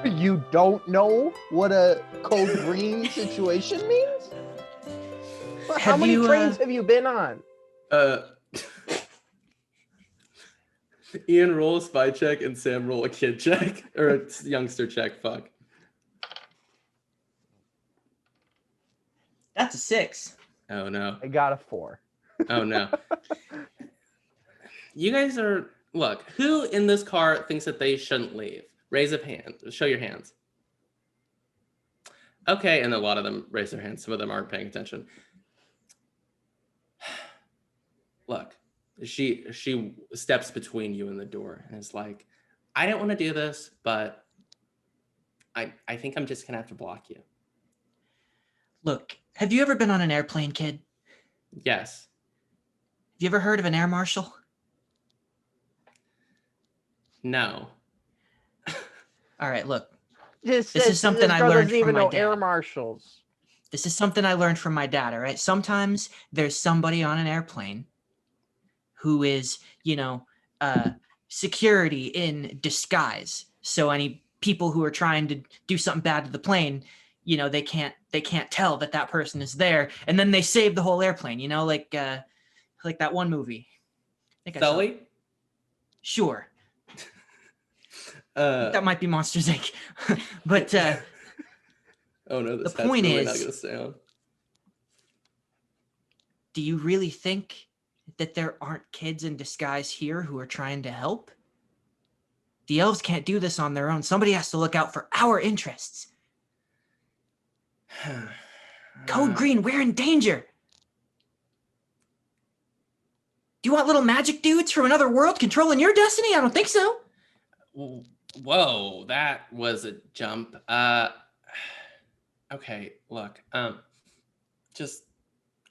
You don't know what a code green situation means? How Have many you, trains have you been on? Ian, roll a spy check, and Sam, roll a kid check or a youngster check. Fuck. That's a 6. Oh no. I got a 4. Oh no. You guys are look. Who in this car thinks that they shouldn't leave? Raise a hand. Show your hands. Okay, and a lot of them raise their hands. Some of them aren't paying attention. Look, she steps between you and the door and is like, I don't want to do this, but I think I'm just gonna have to block you. Look, have you ever been on an airplane, kid? Yes. Have you ever heard of an air marshal? No. All right, look. This is something I girl learned doesn't even from my know air dad. marshals. This is something I learned from my dad, all right? Sometimes there's somebody on an airplane who is, security in disguise. So any people who are trying to do something bad to the plane, they can't tell that person is there, and then they save the whole airplane, like that one movie. I think I saw it. Sully? Sure. That might be Monsters Inc. But oh no, this the hat's point really not is- gonna sound. do you really think that there aren't kids in disguise here who are trying to help? The elves can't do this on their own. Somebody has to look out for our interests. Code Green, we're in danger. Do you want little magic dudes from another world controlling your destiny? I don't think so. Whoa, that was a jump. Okay, look, just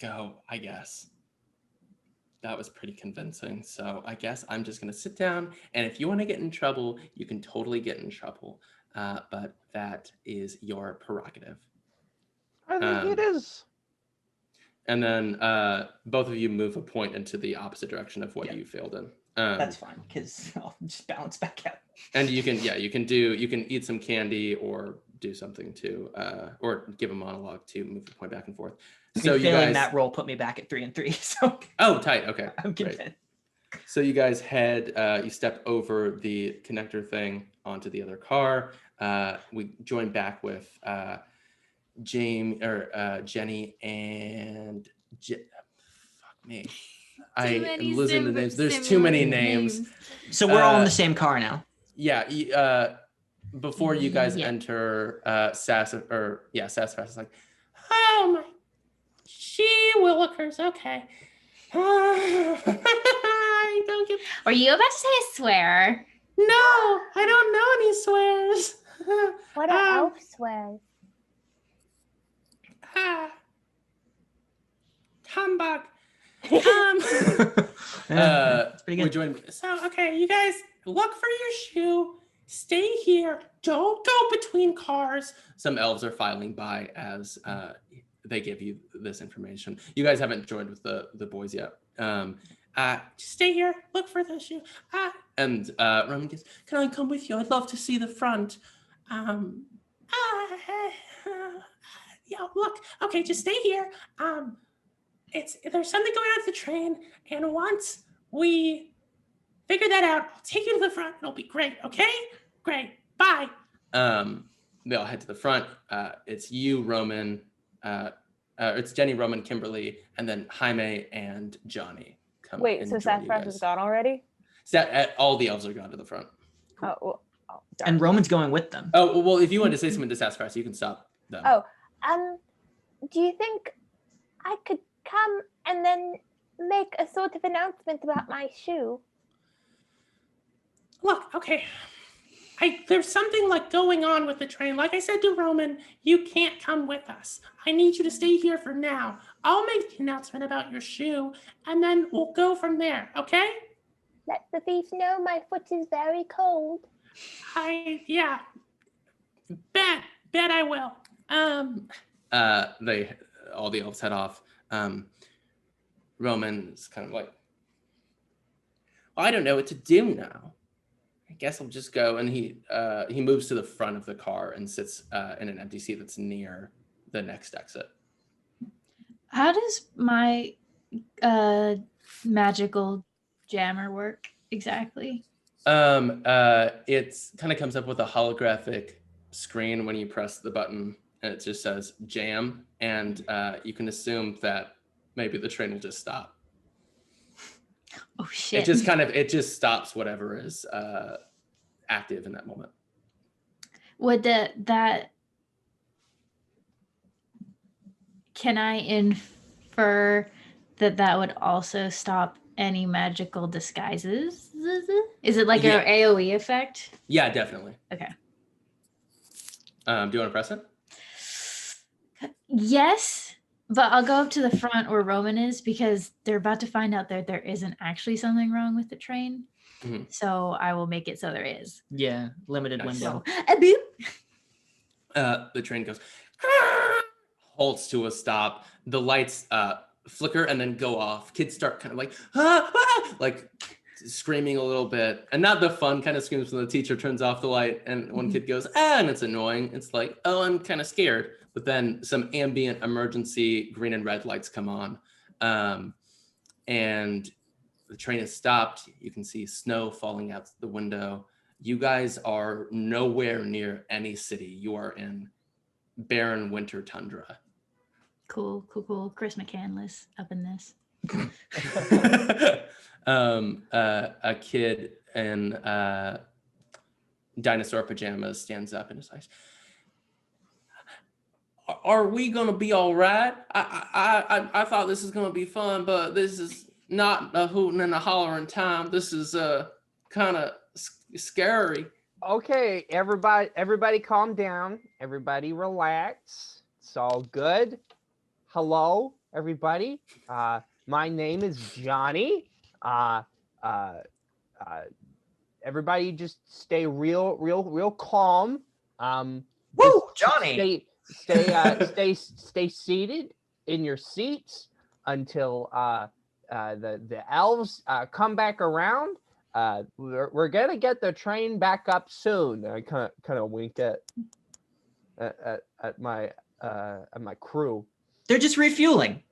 go, I guess. That was pretty convincing. So I guess I'm just gonna sit down, and if you want to get in trouble, you can totally get in trouble. But that is your prerogative. I think it is. And then both of you move a point into the opposite direction of what Yeah. you failed in. That's fine, because I'll just balance back out. And you can eat some candy or do something to, or give a monologue to move the point back and forth. So you failing guys, that roll put me back at 3 and 3. So oh, tight. Okay, I'm great. content. So you guys you step over the connector thing onto the other car. We join back with Jenny and fuck me. I am losing the names. There's too many names. So we're all in the same car now. Yeah. Before you guys Yeah. enter, Sassafras is like, oh my, she willikers. Okay. I don't get. Are you about to say a swear? No, I don't know any swears. What are elf swears? Humbug. That's pretty We good. join. So, okay, you guys look for your shoe. Stay here. Don't go between cars. Some elves are filing by as they give you this information. You guys haven't joined with the boys yet. Just stay here. Look for the shoe. And Roman goes, "Can I come with you? I'd love to see the front." Yeah, look. Okay, just stay here. There's something going on at the train, and once we figure that out, I'll take you to the front. It'll be great. Okay? Great. Bye. They all head to the front. It's you, Roman. It's Jenny, Roman, Kimberly, and then Jaime and Johnny come. Wait, and so join you Sassafras guys. is gone already? All the elves are gone to the front. Oh, And Roman's going with them. Oh well, if you want to say something to Sassafras, you can stop them. Oh, do you think I could come and then make a sort of announcement about my shoe? Look, okay. There's something like going on with the train. Like I said to Roman, you can't come with us. I need you to stay here for now. I'll make the announcement about your shoe, and then we'll go from there, okay? Let the thief know my foot is very cold. Yeah. Bet I will. All the elves head off. Roman's kind of like, well, I don't know what to do now. I guess I'll just go. And he moves to the front of the car and sits in an empty seat that's near the next exit. How does my magical jammer work exactly? It kind of comes up with a holographic screen when you press the button, and it just says jam, and you can assume that maybe the train will just stop. Oh shit! It just stops whatever is active in that moment. Would that can I infer that would also stop any magical disguises? Is it like Yeah. an AoE effect? Yeah, definitely. Okay. Do you want to press it? Yes, but I'll go up to the front where Roman is because they're about to find out that there isn't actually something wrong with the train. Mhm. So I will make it so there is. Yeah, limited Nice. window. A boop. The train goes, halts to a stop. The lights flicker and then go off. Kids start kind of like, like screaming a little bit. And not the fun kind of screams when the teacher turns off the light and one kid goes, and it's annoying. It's like, oh, I'm kind of scared. But then some ambient emergency green and red lights come on. And the train is stopped. You can see snow falling out the window. You guys are nowhere near any city. You are in barren winter tundra. Cool. Chris McCandless up in this. A kid in dinosaur pajamas stands up and is like, "Are we gonna be all right? I thought this was gonna be fun, but this is not a hooting and a hollering time. This is kind of scary. Okay, everybody calm down. Everybody relax. It's all good. Hello, everybody. My name is Johnny. Everybody just stay real calm. Woo, Just Johnny. stay seated in your seats until the elves come back around. We're gonna get the train back up soon. I kind of wink at my crew. They're just refueling.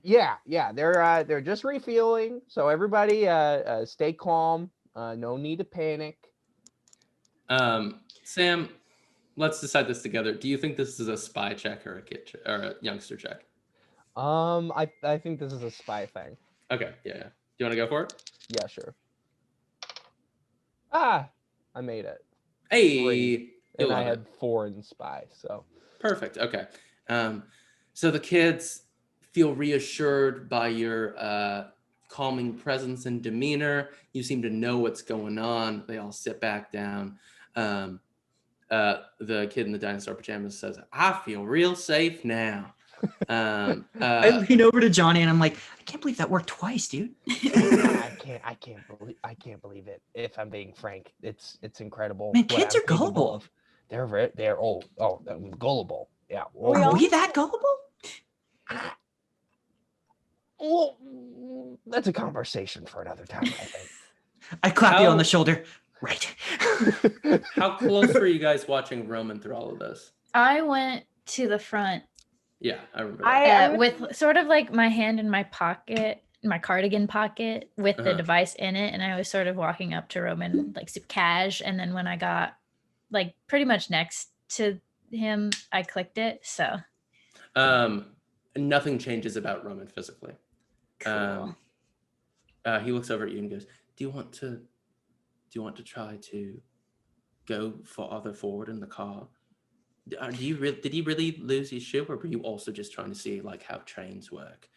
Yeah, they're just refueling. So everybody stay calm. No need to panic. Sam, let's decide this together. Do you think this is a spy check or a kid or a youngster check? I think this is a spy thing. Okay, yeah. Do you want to go for it? Yeah, sure. I made it. Hey, 3. And I love had it. 4 in spy, so. Perfect. Okay. So the kids feel reassured by your calming presence and demeanor. You seem to know what's going on. They all sit back down. The kid in the dinosaur pajamas says, "I feel real safe now." I lean over to Johnny and I'm like, I can't believe that worked twice, dude. I can't believe it. If I'm being frank, it's incredible. Man, what kids I'm are capable gullible. of. They're gullible. Yeah. Are we that gullible? Well, that's a conversation for another time, I think. I clap you on the How- shoulder. Right. How close were you guys watching Roman through all of this? I went to the front Yeah, I remember that. with sort of like my hand in my pocket, my cardigan pocket with the Uh-huh. device in it. And I was sort of walking up to Roman like super cash. And then when I got like pretty much next to him, I clicked it. So Nothing changes about Roman physically. cool. He looks over at you and goes, Do you want to try to go farther forward in the car? Did he really lose his shoe, or were you also just trying to see like how trains work?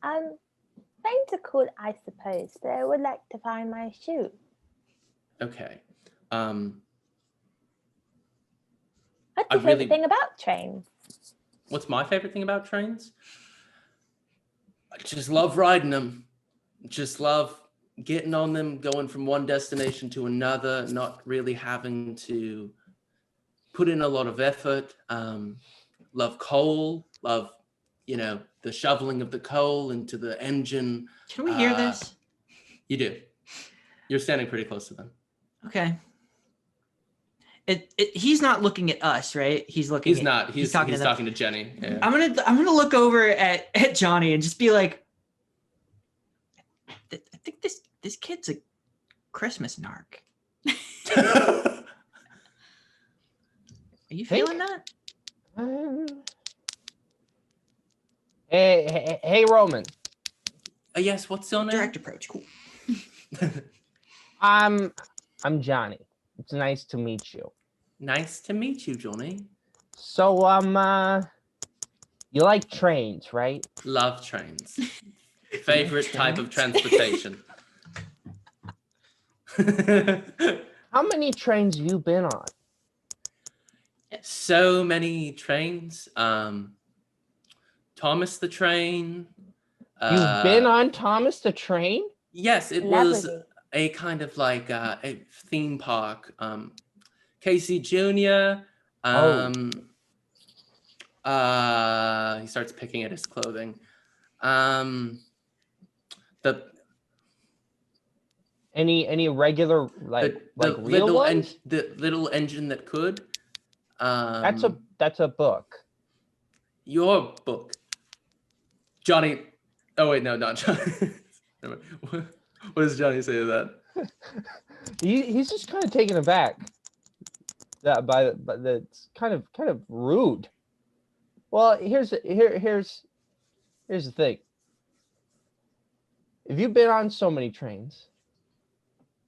Trains are cool, I suppose, but I would like to find my shoe. Okay. What's I your favorite really- thing about trains? What's my favorite thing about trains? I just love riding them. Just love getting on them, going from one destination to another, not really having to put in a lot of effort. Love coal, love, the shoveling of the coal into the engine. Can we hear this? You do. You're standing pretty close to them. Okay. He's not looking at us, right? He's looking. He's not. He's talking to them. to Jenny. Yeah. I'm gonna look over at Johnny and just be like, I think this kid's a Christmas narc. Are you feeling that? Hey, Roman. Yes. What's your name? Direct approach. Cool. I'm Johnny. It's nice to meet you. Nice to meet you, Johnny. So, you like trains, right? Love trains. Favorite type of transportation. How many trains have you been on? So many trains. Thomas the Train. You've been on Thomas the Train? Yes, it was Celebrity. a kind of like a theme park. Casey Jr. He starts picking at his clothing. Any regular The real little ones? the little engine that could. That's a book. Your book, Johnny. Oh wait, no, not Johnny. What does Johnny say to that? He's just kind of taken aback. That but that's kind of rude. Well, here's the thing. If you've been on so many trains,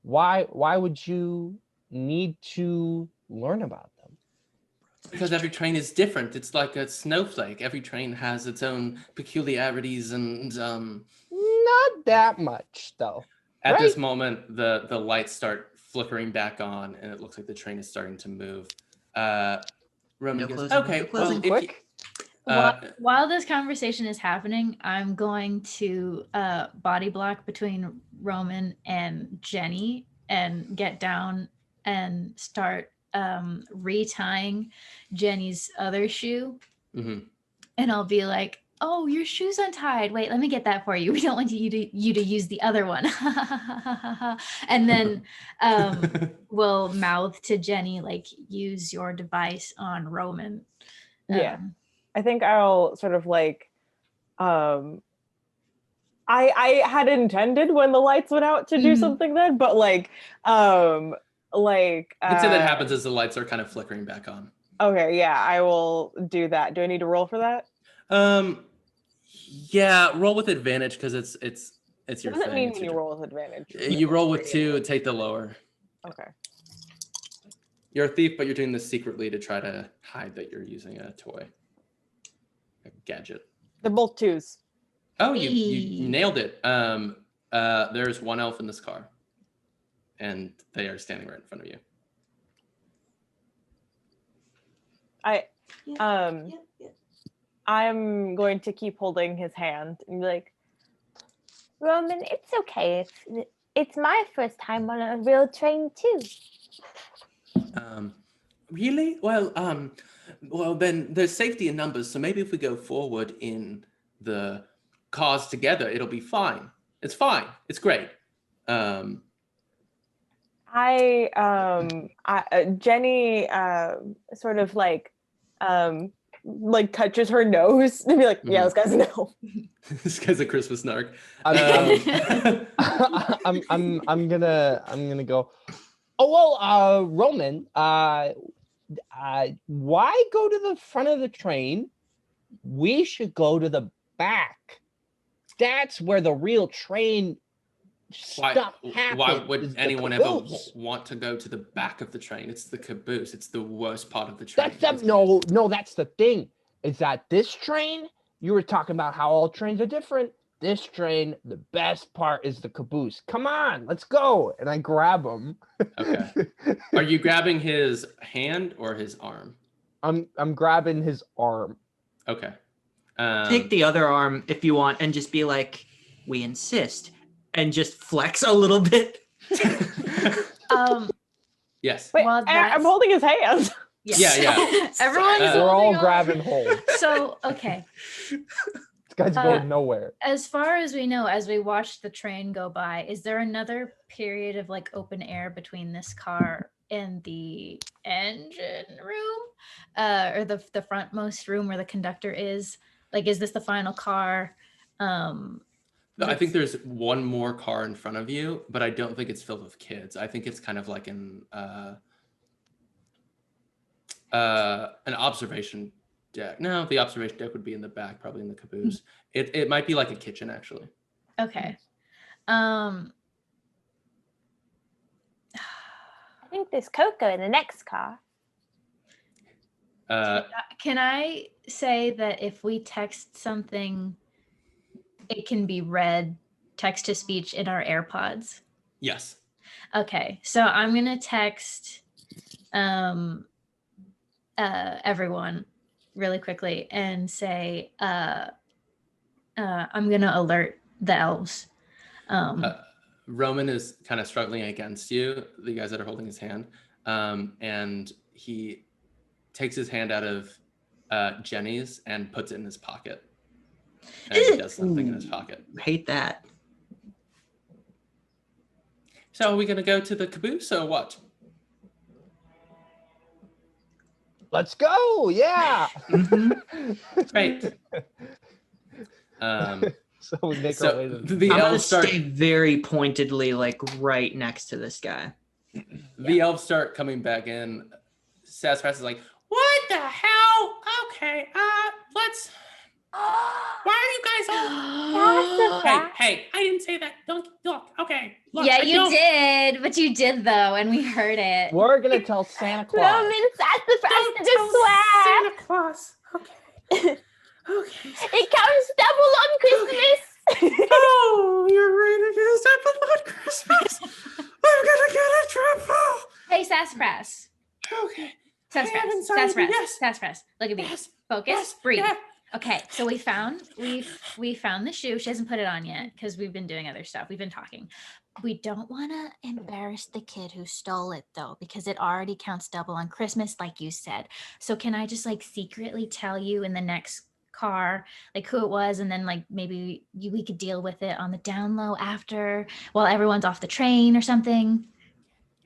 why would you need to learn about them? Because every train is different. It's like a snowflake. Every train has its own peculiarities, and Not that much, though. at this Right. moment, the lights start flickering back on, and it looks like the train is starting to move. Roman No goes, closing, no "Okay, closing. well, if you, Quick. While this conversation is happening, I'm going to body block between Roman and Jenny and get down and start retying Jenny's other shoe. Mhm. And I'll be like, "Oh, your shoe's untied. Wait, let me get that for you. We don't want you to use the other one." And then we'll mouth to Jenny, like, "Use your device on Roman." Yeah. I think I'll sort of like I had intended when the lights went out to do Mhm. something then, but like you can say that happens as the lights are kind of flickering back on. Okay, yeah, I will do that. Do I need to roll for that? Yeah, roll with advantage because it's What your does it thing. mean It's when your you roll with advantage? You roll with 2, take the lower. Okay. You're a thief, but you're doing this secretly to try to hide that you're using a toy, a gadget. They're both 2s. Oh, you Hey. nailed it. There's one elf in this car, and they are standing right in front of you. I'm going to keep holding his hand and be like, Roman, it's okay. It's my first time on a real train too. Really? Well, then there's safety in numbers, so maybe if we go forward in the cars together, it'll be fine. It's fine. It's great. Jenny sort of like touches her nose and be like, yeah, this guy's a no. This guy's a Christmas narc. I'm gonna go. Oh well, Roman. Why go to the front of the train? We should go to the back. That's where the real train stuff happens. Why is would the anyone ever caboose. want to go to the back of the train? It's the caboose. It's the worst part of the train. No. That's the thing. Is that this train? You were talking about how all trains are different. This train, the best part is the caboose. Come on, let's go. And I grab him. Okay. Are you grabbing his hand or his arm? I'm grabbing his arm. Okay. Take the other arm if you want and just be like, we insist, and just flex a little bit. Yes. Wait, Well, I'm holding his hand. Yes. Yeah. Everyone's We're all holding on. grabbing hold. So, okay. This guy's going nowhere. As far as we know, as we watch the train go by, is there another period of like open air between this car and the engine room, or the frontmost room where the conductor is? Like, is this the final car? I think there's one more car in front of you, but I don't think it's filled with kids. I think it's kind of like an observation deck. No, the observation deck would be in the back, probably in the caboose. It might be like a kitchen, actually. Okay. I think there's Coco in the next car. Can I say that if we text something, it can be read text to speech in our AirPods? Yes. Okay, so I'm gonna text everyone really quickly and say I'm gonna alert the elves. Roman is kind of struggling against you, the guys that are holding his hand, and he takes his hand out of Jenny's and puts it in his pocket. And he does something in his pocket. Hate that. So are we going to go to the caboose or what? Let's go. Yeah. Great. So we make our way to the I'm gonna elves start. stay very pointedly, like right next to this guy. The elves start coming back in. Sassafras is like, "What the hell? Okay, let's. Why are you guys all? Hey, I didn't say that. Don't look. Okay. Look, Yeah, I you don't- did, but you did though, and we heard it. We're gonna tell Santa Claus. Roman, sassafras to the swag. Sassafras. Yes. Sassafras. Look at me. Yes. Focus. Yes. Breathe. Yeah. Okay, so we found the shoe. She hasn't put it on yet because we've been doing other stuff. We've been talking. We don't want to embarrass the kid who stole it though, because it already counts double on Christmas, like you said. So can I just like secretly tell you in the next car like who it was, and then like maybe we could deal with it on the down low after while everyone's off the train or something?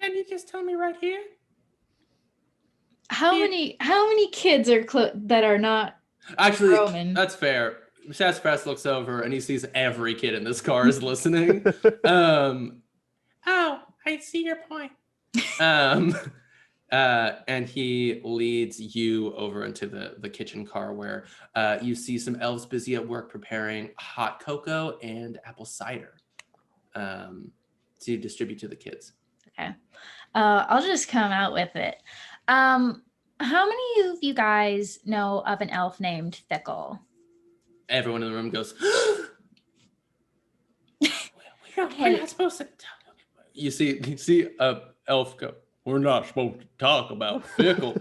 Can you just tell me right here? How many kids are that are not Actually, Roman? that's fair. Sassafras looks over and he sees every kid in this car is listening. Oh, I see your point. And he leads you over into the kitchen car where you see some elves busy at work preparing hot cocoa and apple cider to distribute to the kids. Okay. I'll just come out with it. How many of you guys know of an elf named Fickle? Everyone in the room goes, Okay. we're not supposed to talk. You see a elf go, we're not supposed to talk about Fickle.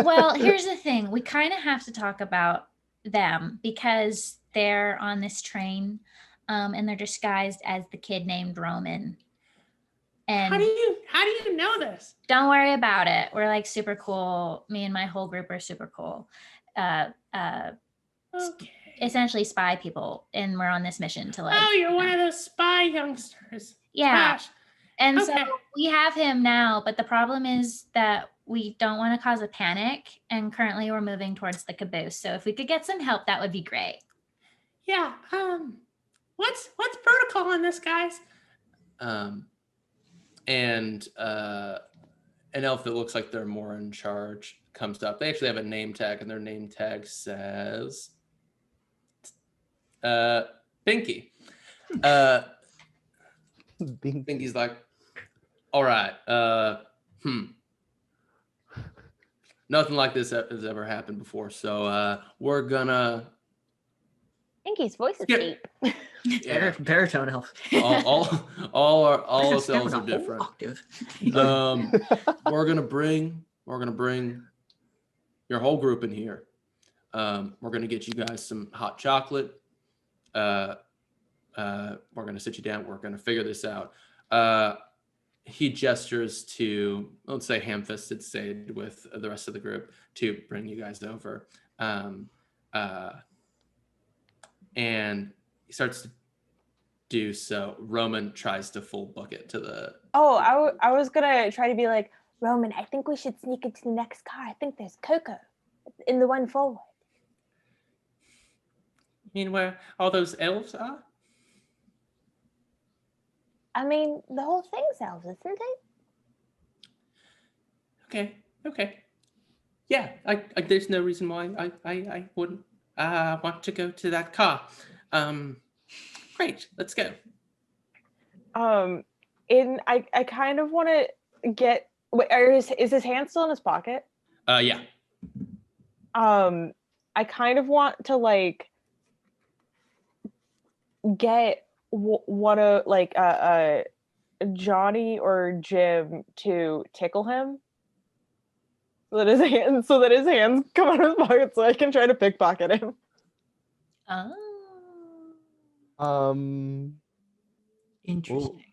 Well, here's the thing. We kind of have to talk about them because they're on this train and they're disguised as the kid named Roman. And How do you know this? don't worry about it. We're like super cool. Me and my whole group are super cool. Okay. Essentially spy people, and we're on this mission to like. Oh, you're one of those spy youngsters. Yeah. Gosh. And Okay. so we have him now, but the problem is that we don't want to cause a panic, and currently we're moving towards the caboose. So if we could get some help, that would be great. Yeah. What's protocol on this, guys? And an elf that looks like they're more in charge comes up. They actually have a name tag, and their name tag says Binky. Binky's like, all right, nothing like this has ever happened before, so we're gonna Inky's voice is Yeah. deep. Baritone elf. all us Down elves a are whole different. octave. We're gonna bring your whole group in here. We're gonna get you guys some hot chocolate. We're gonna sit you down. We're gonna figure this out. He gestures to, let's say, ham-fisted Sade with the rest of the group to bring you guys over. And he starts to do so. Roman tries to full book it to the. Oh, I was gonna try to be like, Roman, I think we should sneak into the next car. I think there's Coco in the one forward. You mean where all those elves are? I mean, the whole thing's elves, isn't it? Okay. Yeah, I there's no reason why I wouldn't want to go to that car. Great, let's go. I kind of want to get. Wait, is his hand still in his pocket? Yeah. I kind of want to like get one of like Johnny or Jim to tickle him so that his hands come out of his pocket so I can try to pickpocket him. Oh. Interesting.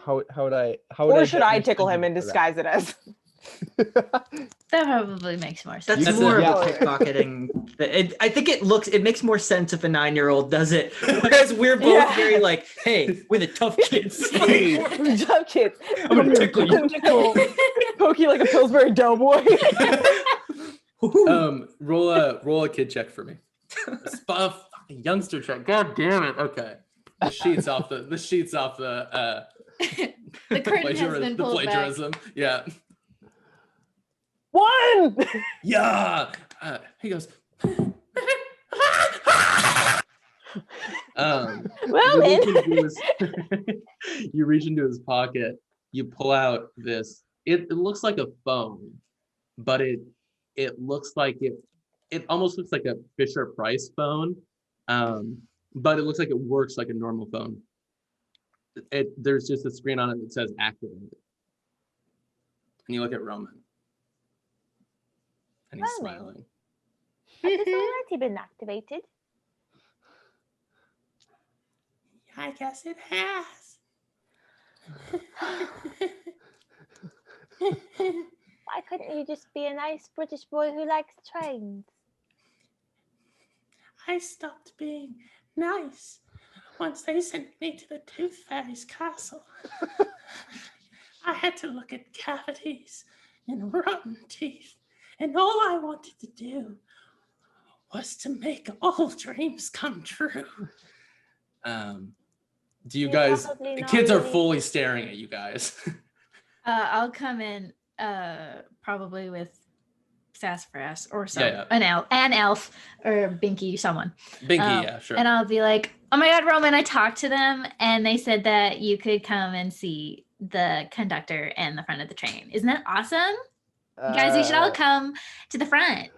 How would I? Or should I tickle him and disguise it as? That probably makes more sense. That's more of a pickpocketing. I think it makes more sense if a 9-year-old does it, whereas we're both very like, hey, we're the tough kids. Tough kids. I'm gonna tickle you. Poke you like a Pillsbury Doughboy. Roll a kid check for me. Fucking youngster check. God damn it. Okay. The sheets off the The curtain has been pulled back. plagiarism. Yeah. 1. Yeah. He goes. Roman! You reach into his pocket. You pull out this. It looks like a phone, but it looks like it almost looks like a Fisher Price phone, but it looks like it works like a normal phone. There's just a screen on it that says activate. And you look at Roman. and he's Roman. smiling. Has this already been activated? I guess it has. Why couldn't you just be a nice British boy who likes trains? I stopped being nice once they sent me to the Tooth Fairy's castle. I had to look at cavities and rotten teeth, and all I wanted to do was to make all dreams come true. Do you You're guys? probably The not kids are really- fully staring at you guys. I'll come in probably with Sassafras or some Yeah. an elf or Binky, someone. Binky, yeah, sure. And I'll be like, oh my God, Roman, I talked to them and they said that you could come and see the conductor and the front of the train. Isn't that awesome? You guys, we should all come to the front.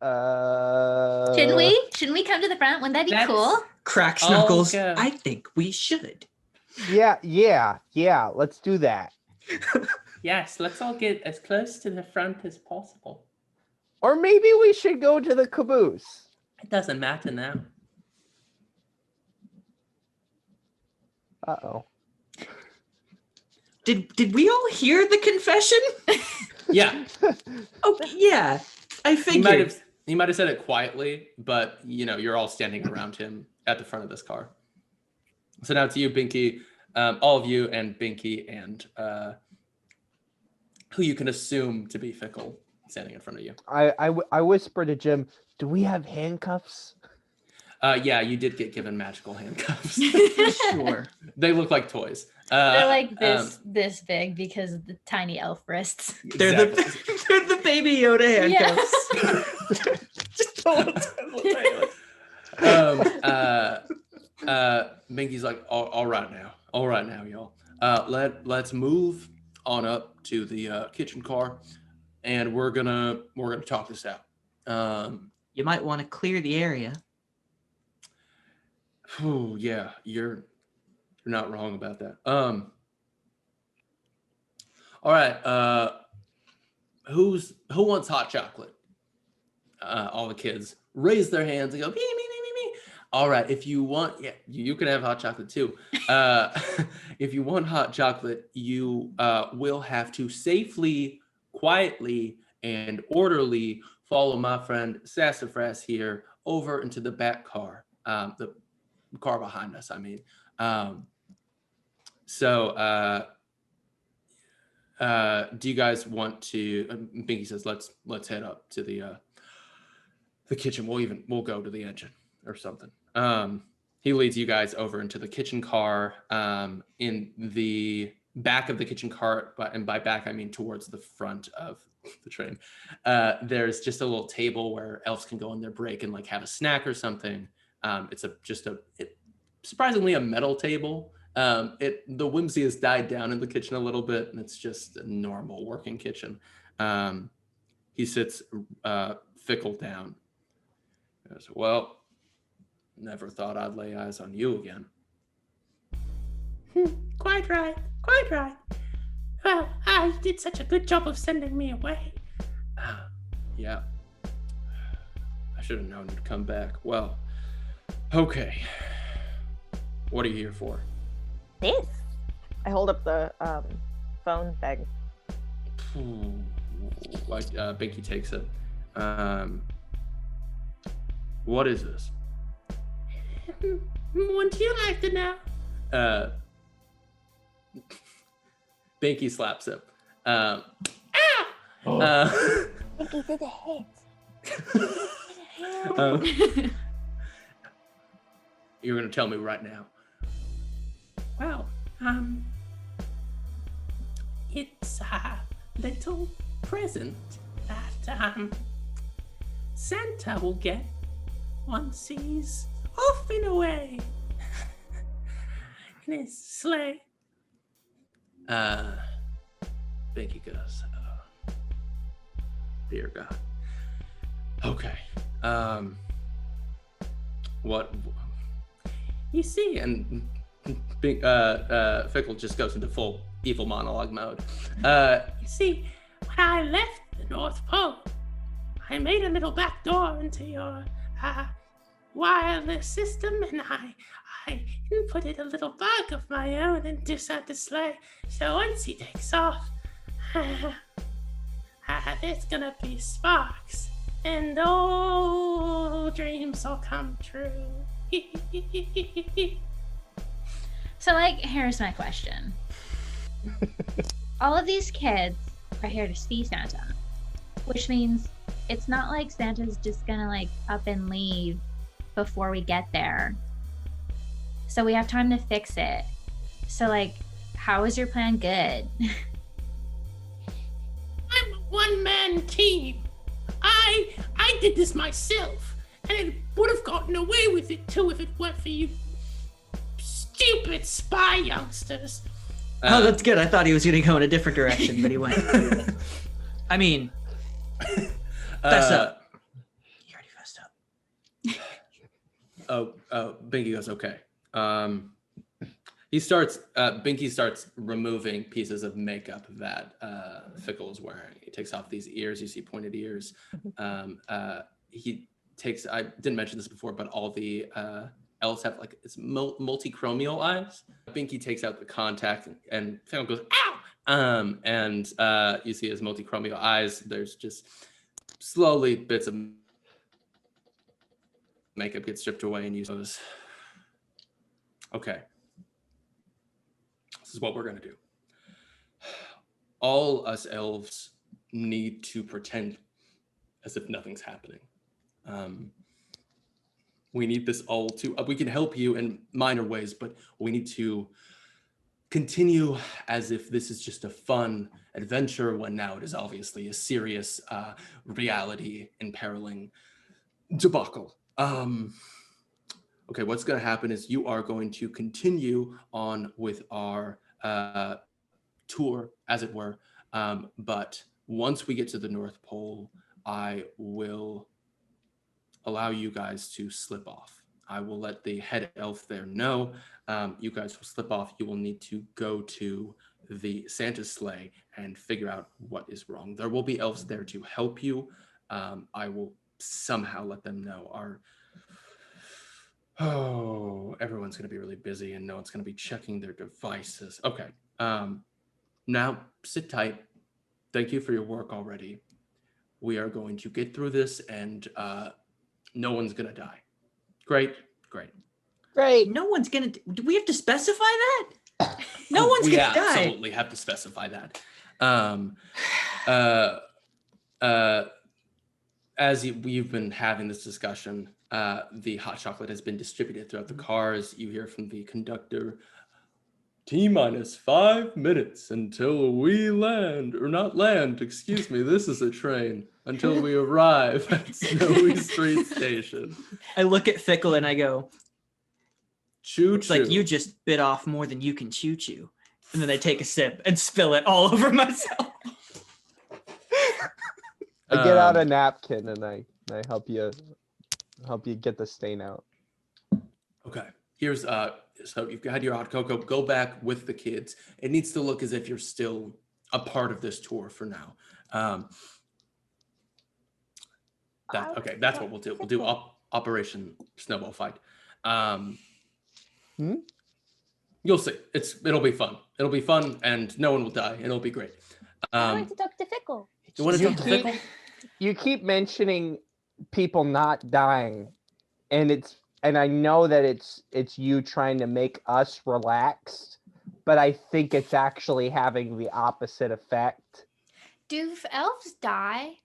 Shouldn't we? Shouldn't we come to the front? Wouldn't that be cool? Cracks Oh, knuckles. yeah. I think we should. Yeah. Let's do that. Yes, let's all get as close to the front as possible. Or maybe we should go to the caboose. It doesn't matter now. Uh-oh. Did we all hear the confession? Yeah, Okay, yeah. I figured. he might have said it quietly, but you're all standing around him at the front of this car. So now to you, Binky, all of you, and Binky, and who you can assume to be Fickle, standing in front of you. I whisper to Jim, do we have handcuffs? Yeah, you did get given magical handcuffs. Sure. They look like toys. They're like this big because of the tiny elf wrists. They're the baby Yoda handcuffs. Just pull it. Binky's like, all right now, y'all. Let's move on up to the kitchen car, and we're gonna talk this out. You might want to clear the area. Oh yeah, you're not wrong about that. All right. Who wants hot chocolate? All the kids raise their hands and go, me. All right, if you want, yeah, you can have hot chocolate too. If you want hot chocolate, you will have to safely, quietly, and orderly follow my friend Sassafras here over into the back car, the car behind us, I mean. Do you guys want to? Binky says, "Let's head up to the kitchen. We'll go to the engine or something." He leads you guys over into the kitchen car. In the back of the kitchen car, and by back I mean towards the front of the train. There's just a little table where elves can go on their break and like have a snack or something. It's surprisingly a metal table. The whimsy has died down in the kitchen a little bit, and it's just a normal working kitchen. He sits Fickle down. He goes, well, never thought I'd lay eyes on you again. Quite right. Well, you did such a good job of sending me away. Yeah. I should have known you'd come back. Well, okay. What are you here for? This. I hold up the phone thing. Like Binky takes it. What is this? Wouldn't you like to know? Binky slaps him. Binky did a hit. You're gonna tell me right now. Well, it's a little present that Santa will get once he's off and away in his sleigh. Binky goes, dear God. Okay. What? You see, and Fickle just goes into full evil monologue mode. You see, when I left the North Pole, I made a little back door into your wireless system, and I inputted a little bug of my own into Santa's sleigh. So once he takes off, there's gonna be sparks, and all dreams will come true. So, like, here's my question. All of these kids are here to see Santa, which means it's not like Santa's just gonna, like, up and leave before we get there. So we have time to fix it. So, like, how is your plan good? I'm a one-man team. I did this myself, and it would have gotten away with it too if it weren't for you stupid spy youngsters. Oh, that's good. I thought he was going to go in a different direction, but he went. I mean, fess up. You already fessed up. Binky goes, okay. Binky starts removing pieces of makeup that Fickle is wearing. He takes off these ears. You see pointed ears. He takes, I didn't mention this before, but all the elves have like it's multi-chromial eyes. Binky takes out the contact and Fickle goes, ow! And you see his multi-chromial eyes. There's just slowly bits of makeup get stripped away and you goes, okay. This is what we're gonna do. All us elves need to pretend as if nothing's happening. We need this all to, we can help you in minor ways, but we need to continue as if this is just a fun adventure when now it is obviously a serious reality imperiling debacle. Okay, what's gonna happen is you are going to continue on with our tour, as it were, but once we get to the North Pole, I will allow you guys to slip off. I will let the head elf there know. You guys will slip off. You will need to go to the Santa's sleigh and figure out what is wrong. There will be elves there to help you. I will somehow let them know. Everyone's going to be really busy and no one's going to be checking their devices. Okay. Now sit tight. Thank you for your work already. We are going to get through this and no one's going to die. Great. No one's going to, do we have to specify that? No one's going to die. We absolutely have to specify that. As we've been having this discussion, the hot chocolate has been distributed throughout the cars. You hear from the conductor, T-minus 5 minutes until we land, or not land, excuse me, this is a train, until we arrive at Snowy Street Station. I look at Fickle and I go, Choo-choo. it's like you just bit off more than you can chew. And then I take a sip and spill it all over myself. I get out a napkin and I help you get the stain out. Okay, here's so you've had your hot cocoa. Go back with the kids. It needs to look as if you're still a part of this tour for now. Okay, that's what we'll do. We'll do Operation Snowball Fight. You'll see. It'll be fun. It'll be fun, and no one will die. And it'll be great. I want to talk to Fickle. You want to talk to Fickle? You keep mentioning people not dying, and I know that it's you trying to make us relaxed, but I think it's actually having the opposite effect. Do elves die?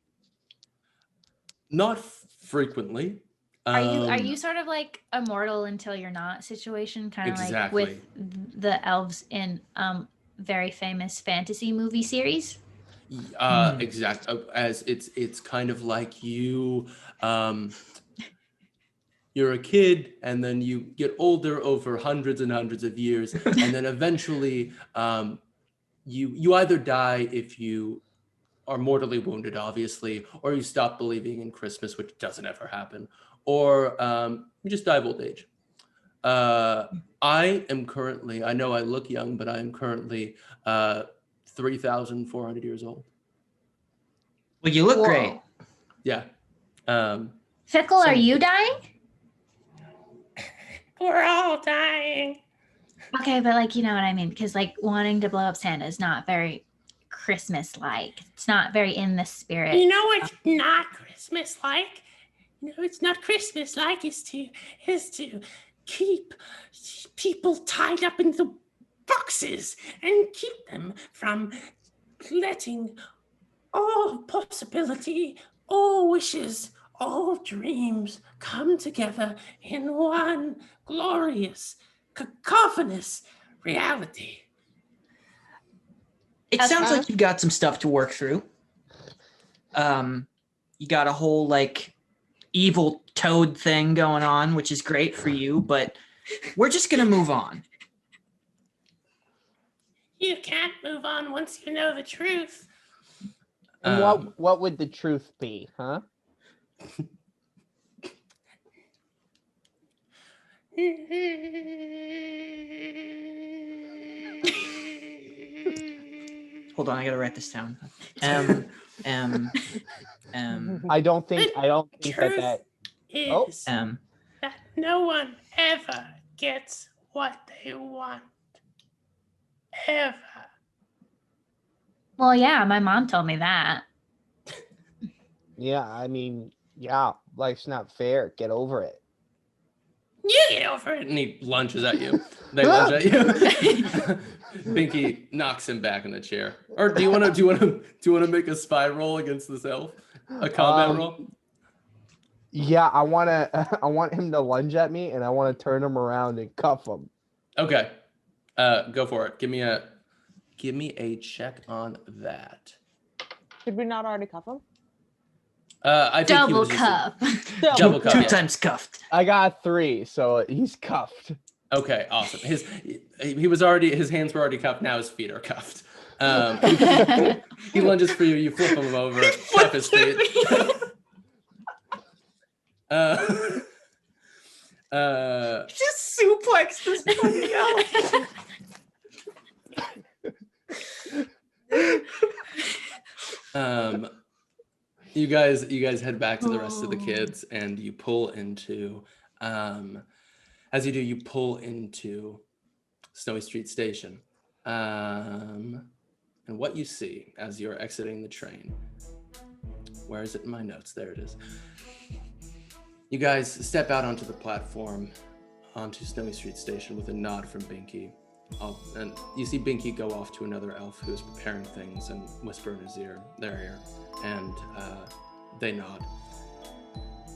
Not frequently. Are you sort of like immortal until you're not situation, kind of exactly. like with the elves in very famous fantasy movie series? Exactly. As it's kind of like you you're a kid and then you get older over hundreds and hundreds of years and then eventually you either die if you are mortally wounded, obviously, or you stop believing in Christmas, which doesn't ever happen, or you just die of old age. I am currently, I know I look young, but I am currently 3,400 years old. Well, you look great. Yeah. Fickle, are So- you dying? We're all dying. Okay, but like, you know what I mean? Because like wanting to blow up Santa is not very Christmas-like. It's not very in the spirit. You know what's not Christmas-like? No, it's not Christmas-like. Is to keep people tied up in the boxes and keep them from letting all possibility, all wishes, all dreams come together in one glorious, cacophonous reality. It sounds like you've got some stuff to work through. You got a whole like evil toad thing going on, which is great for you, but we're just gonna move on. You can't move on once you know the truth. And what would the truth be, huh? Hold on, I gotta write this down. I don't think that Is um, that no one ever gets what they want. Ever. Well, yeah, my mom told me that. yeah, I mean, yeah, life's not fair. Get over it. You get over it. And he lunges at you. They lunge at you. Binky knocks him back in the chair. Or do you want to make a spy roll against this elf? A combat roll? Yeah, I want him to lunge at me, and I want to turn him around and cuff him. Okay. Go for it. Give me a check on that. Did we not already cuff him? I think he Double was just cuff. double cuff. two Yeah. times cuffed. I got 3, so he's cuffed. Okay, awesome. His hands were already cuffed. Now his feet are cuffed. He lunges for you. You flip him over, cuff his feet. Just suplex this fucking elf. You guys head back to the rest of the kids, and you pull into as you do, you pull into Snowy Street Station. And what you see as you're exiting the train, where is it in my notes? There it is. You guys step out onto the platform, onto Snowy Street Station with a nod from Binky. And you see Binky go off to another elf who's preparing things and whisper in their ear, and they nod.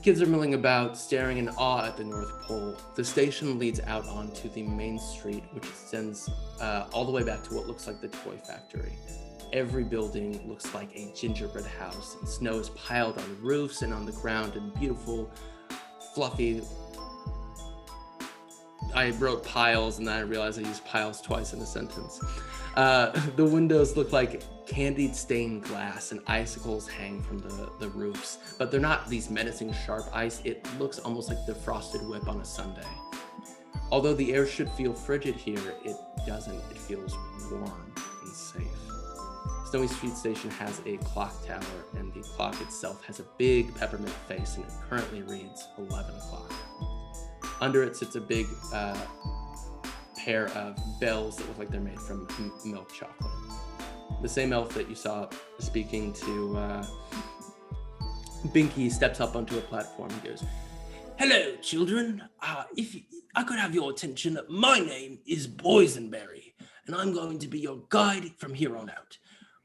Kids are milling about, staring in awe at the North Pole. The station leads out onto the main street, which extends all the way back to what looks like the toy factory. Every building looks like a gingerbread house, and snow is piled on the roofs and on the ground in beautiful, fluffy... I wrote piles, and then I realized I used piles twice in a sentence. The windows look like candied stained glass, and icicles hang from the roofs, but they're not these menacing sharp ice. It looks almost like the frosted whip on a Sunday. Although the air should feel frigid here, it doesn't. It feels warm and safe. Snowy Street Station has a clock tower, and the clock itself has a big peppermint face, and it currently reads 11 o'clock. Under it sits a big pair of bells that look like they're made from milk chocolate. The same elf that you saw speaking to Binky steps up onto a platform and goes, "Hello, children. If I could have your attention, my name is Boysenberry, and I'm going to be your guide from here on out.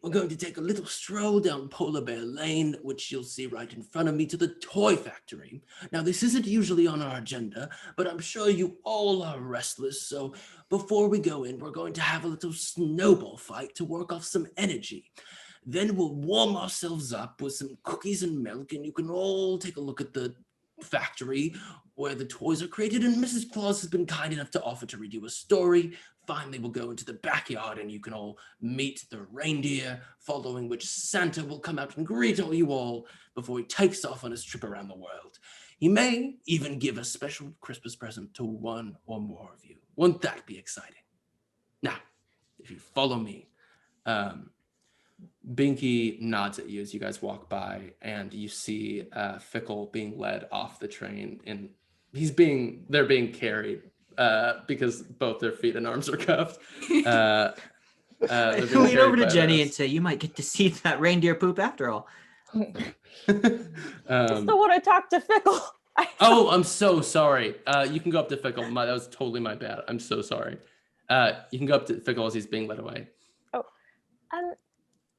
We're going to take a little stroll down Polar Bear Lane, which you'll see right in front of me, to the toy factory. Now, this isn't usually on our agenda, but I'm sure you all are restless, so before we go in, we're going to have a little snowball fight to work off some energy. Then we'll warm ourselves up with some cookies and milk, and you can all take a look at the factory where the toys are created, and Mrs. Claus has been kind enough to offer to read you a story. Finally, we'll go into the backyard and you can all meet the reindeer, following which Santa will come out and greet all you all before he takes off on his trip around the world. He may even give a special Christmas present to one or more of you. Won't that be exciting? Now, if you follow me, Binky nods at you as you guys walk by, and you see Fickle being led off the train, and they're being carried because both their feet and arms are cuffed. They're being Lean over carried to by Jenny this. and say, "You might get to see that reindeer poop after all." Still want to talk to Fickle. Oh, I'm so sorry. You can go up to Fickle. That was totally my bad. I'm so sorry. You can go up to Fickle as he's being led away.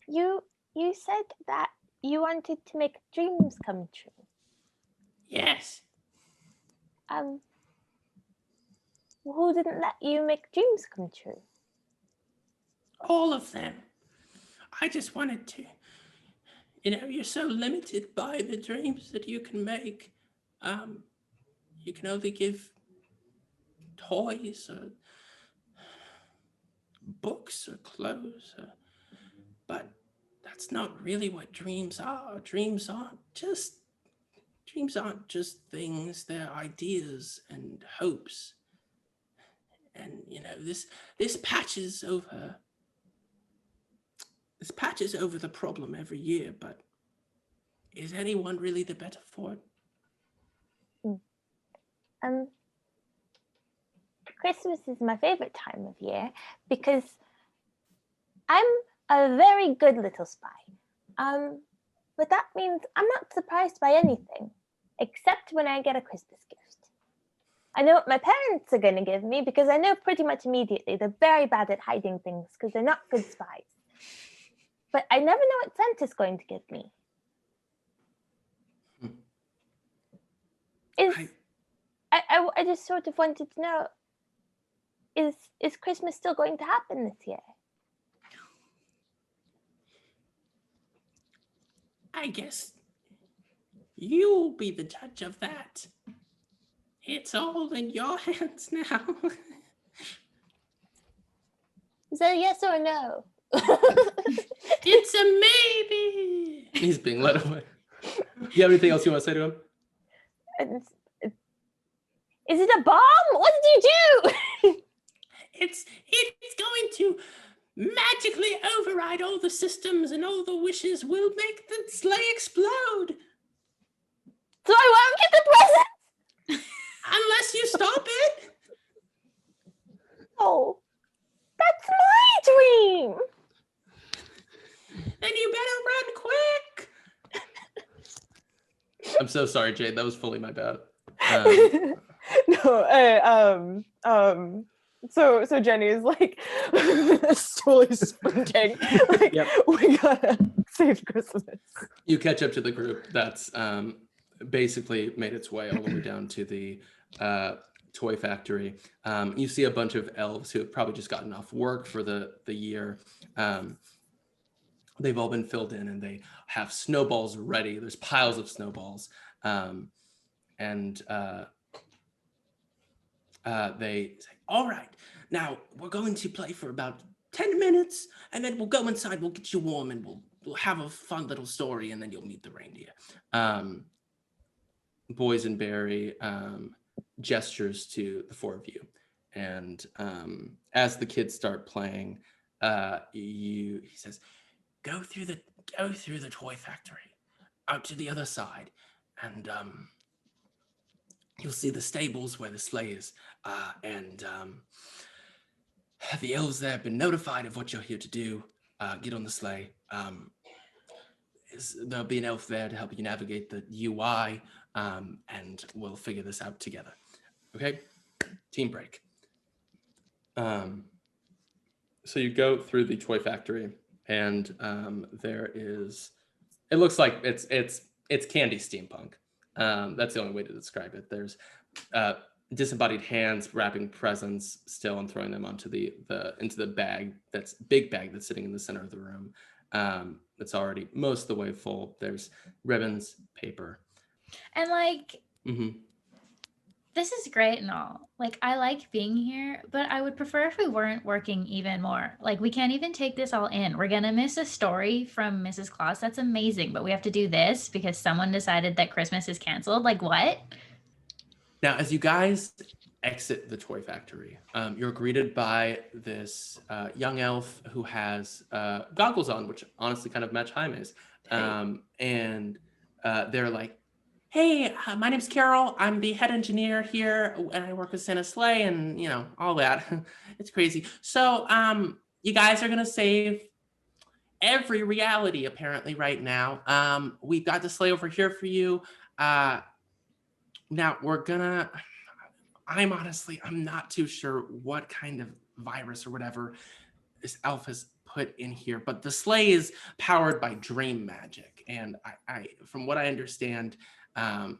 You said that you wanted to make dreams come true. Yes. Who didn't let you make dreams come true? All of them. I just wanted to. You're so limited by the dreams that you can make. You can only give toys or books or clothes, but that's not really what dreams are. Dreams aren't just things. They're ideas and hopes. And this patches over the problem every year, but is anyone really the better for it? Christmas is my favorite time of year because I'm a very good little spy. But that means I'm not surprised by anything, except when I get a Christmas gift. I know what my parents are going to give me because I know pretty much immediately they're very bad at hiding things because they're not good spies. But I never know what Santa's going to give me. I just sort of wanted to know, is Christmas still going to happen this year? I guess you'll be the judge of that. It's all in your hands now. Is that a yes or a no? It's a maybe. He's being led away. You have anything else you want to say to him? Is it a bomb? What did you do? It's going to magically override all the systems, and all the wishes will make the sleigh explode. So I won't get the present? Unless you stop it. Oh, that's my dream. Then you better run quick. I'm so sorry, Jade. That was fully my bad. So Jenny is like slowly sprinting. Like, we gotta save Christmas. You catch up to the group that's basically made its way all the way down to the toy factory. You see a bunch of elves who have probably just gotten off work for the year. They've all been filled in, and they have snowballs ready. There's piles of snowballs. They say, all right, now we're going to play for about 10 minutes, and then we'll go inside, we'll get you warm, and we'll have a fun little story, and then you'll meet the reindeer. Boysenberry gestures to the four of you. And as the kids start playing, he says, go through the toy factory, out to the other side, and you'll see the stables where the sleigh is, and the elves there have been notified of what you're here to do. Get on the sleigh. There'll be an elf there to help you navigate the UI, and we'll figure this out together. Okay? Team break. So you go through the toy factory, and it looks like it's candy steampunk. That's the only way to describe it. There's disembodied hands wrapping presents still and throwing them onto into the big bag that's sitting in the center of the room. It's already most of the way full. There's ribbons, paper. And this is great and all. I like being here, but I would prefer if we weren't working even more. We can't even take this all in. We're going to miss a story from Mrs. Claus. That's amazing. But we have to do this because someone decided that Christmas is canceled. What? Now, as you guys exit the toy factory. You're greeted by this young elf who has goggles on, which honestly kind of match Jaime's. And they're like, hey, my name's Carol. I'm the head engineer here, and I work with Santa's sleigh and, all that. It's crazy. So you guys are going to save every reality, apparently, right now. We've got the sleigh over here for you. Now, I'm not too sure what kind of virus or whatever this elf has put in here, but the sleigh is powered by dream magic. And I from what I understand, from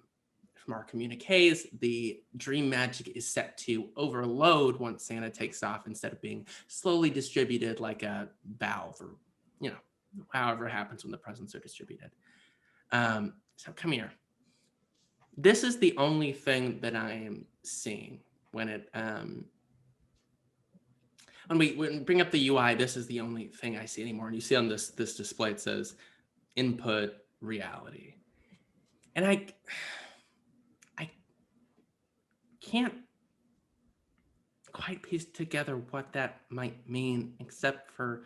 our communiques, the dream magic is set to overload once Santa takes off instead of being slowly distributed like a valve or, however it happens when the presents are distributed. So come here. This is the only thing that I am seeing when we bring up the UI. This is the only thing I see anymore. And you see on this display, it says input reality. And I can't quite piece together what that might mean, except for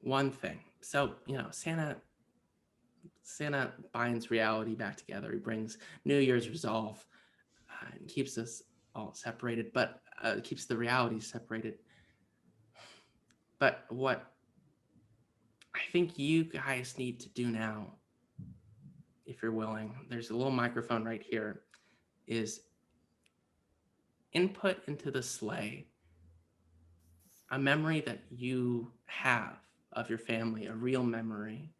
one thing. So, Santa binds reality back together. He brings New Year's resolve and keeps us all separated, but keeps the reality separated. But what I think you guys need to do now, if you're willing, there's a little microphone right here, is input into the sleigh a memory that you have of your family, a real memory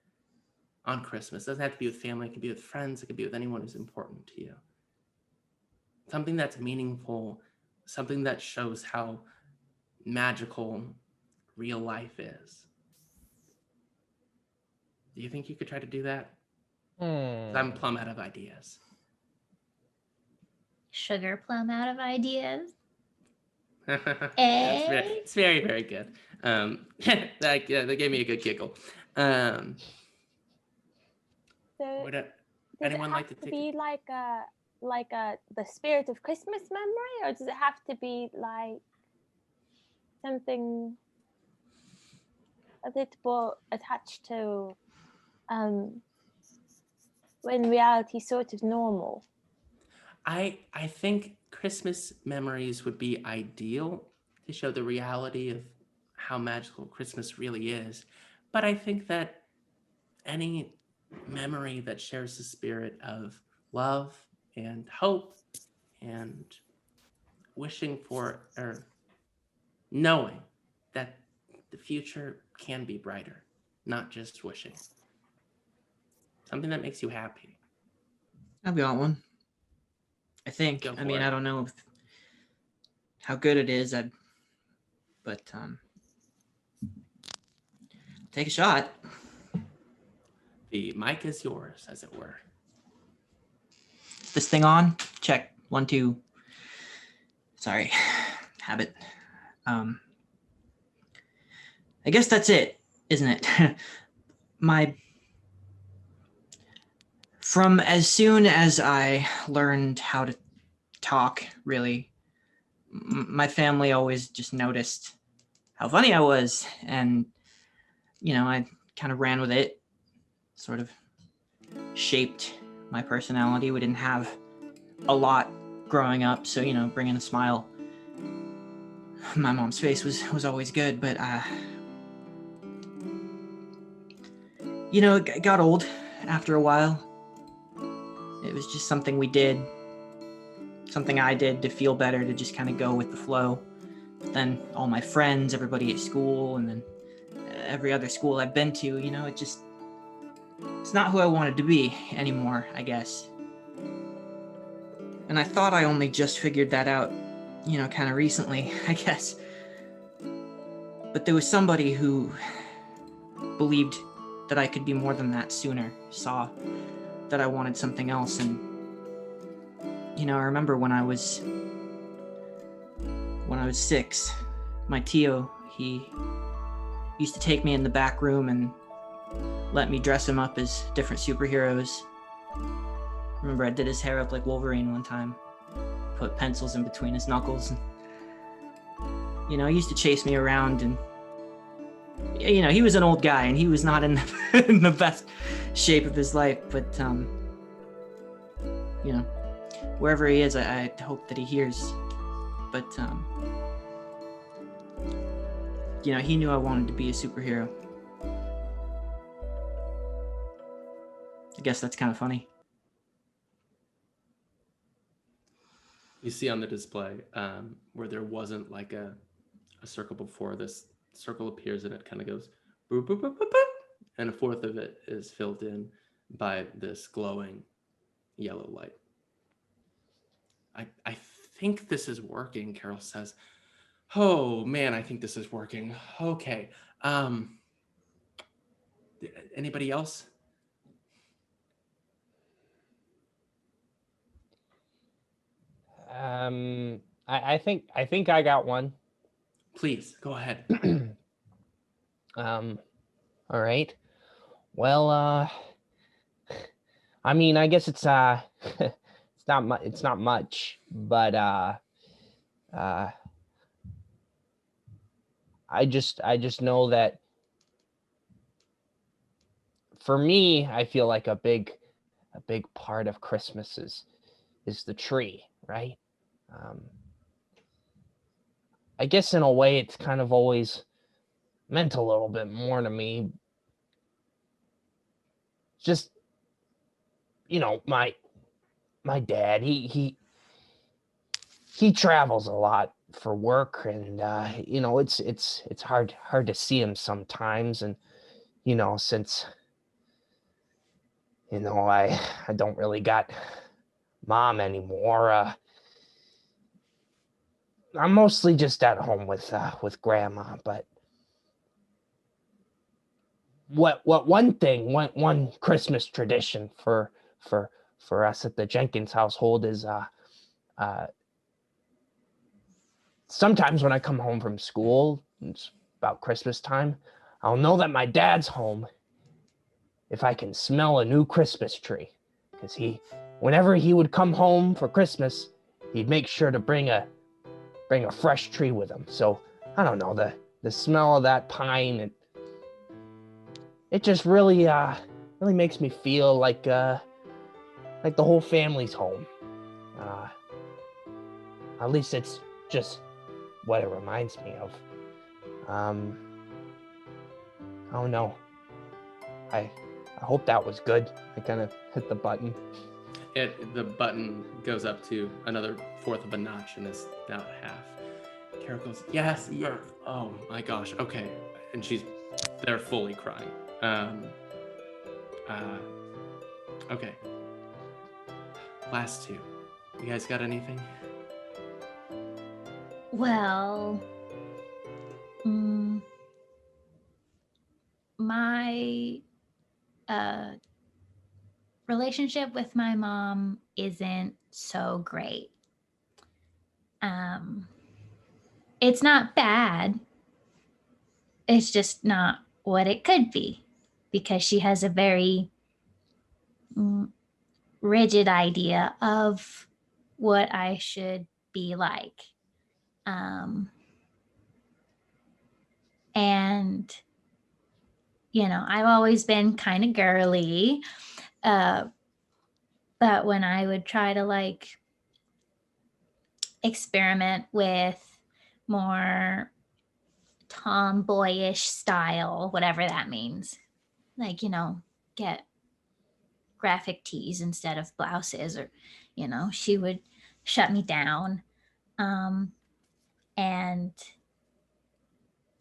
on Christmas. It doesn't have to be with family, it could be with friends, it could be with anyone who's important to you. Something that's meaningful, something that shows how magical real life is. Do you think you could try to do that? I'm plumb out of ideas. Sugar plum out of ideas. It's very, very good. That gave me a good giggle. So Would does anyone it like have to to take be like the spirit of Christmas memory, or does it have to be like something a bit more attached to when reality's sort of normal? I think Christmas memories would be ideal to show the reality of how magical Christmas really is. But I think that any memory that shares the spirit of love and hope and wishing for or knowing that the future can be brighter, not just wishing. Something that makes you happy. I've got one. I think. Go I mean, for it. I don't know how good it is. But take a shot. The mic is yours, as it were. Is this thing on? Check. 1, 2. Sorry. Habit. I guess that's it, isn't it? From as soon as I learned how to talk, really, my family always just noticed how funny I was. And, I kind of ran with it, sort of shaped my personality. We didn't have a lot growing up, so, bringing a smile. My mom's face was always good, but, it got old after a while. It was just something we did, something I did to feel better, to just kind of go with the flow. But then all my friends, everybody at school, and then every other school I've been to, it's not who I wanted to be anymore, I guess. And I thought I only just figured that out, kind of recently, I guess. But there was somebody who believed that I could be more than that sooner, saw that I wanted something else. And, I remember when I was 6, my Tio, he used to take me in the back room and let me dress him up as different superheroes. Remember, I did his hair up like Wolverine one time, put pencils in between his knuckles. And, he used to chase me around, and he was an old guy and he was not in in the best shape of his life, but wherever he is, I hope that he hears. But he knew I wanted to be a superhero. I guess that's kind of funny. You see on the display where there wasn't like a circle before, this circle appears and it kind of goes boop, boop, boop, boop, boop, and a fourth of it is filled in by this glowing yellow light. I think this is working, Carol says. Oh man, I think this is working. Okay. Anybody else? I think I got one. Please go ahead. All right. Well, I mean, I guess it's it's not much, but I just know that for me, I feel like a big part of Christmas is the tree, right? I guess in a way it's kind of always meant a little bit more to me. Just, my dad, he travels a lot for work, and it's hard to see him sometimes, and since I don't really got mom anymore, I'm mostly just at home with grandma. But one Christmas tradition for us at the Jenkins household is sometimes when I come home from school, it's about Christmas time, I'll know that my dad's home if I can smell a new Christmas tree, because whenever he would come home for Christmas, he'd make sure to bring a fresh tree with him. So I don't know, the smell of that pine, it just really makes me feel like the whole family's home. At least it's just what it reminds me of. I don't know. I hope that was good. I kind of hit the button. The button goes up to another fourth of a notch and is now at half. Carol goes, yes. Oh my gosh. Okay. And they're fully crying. Okay. Last two. You guys got anything? Well, my relationship with my mom isn't so great. It's not bad. It's just not what it could be, because she has a very rigid idea of what I should be like. And I've always been kind of girly, but when I would try to experiment with more tomboyish style, whatever that means, get graphic tees instead of blouses, or she would shut me down. And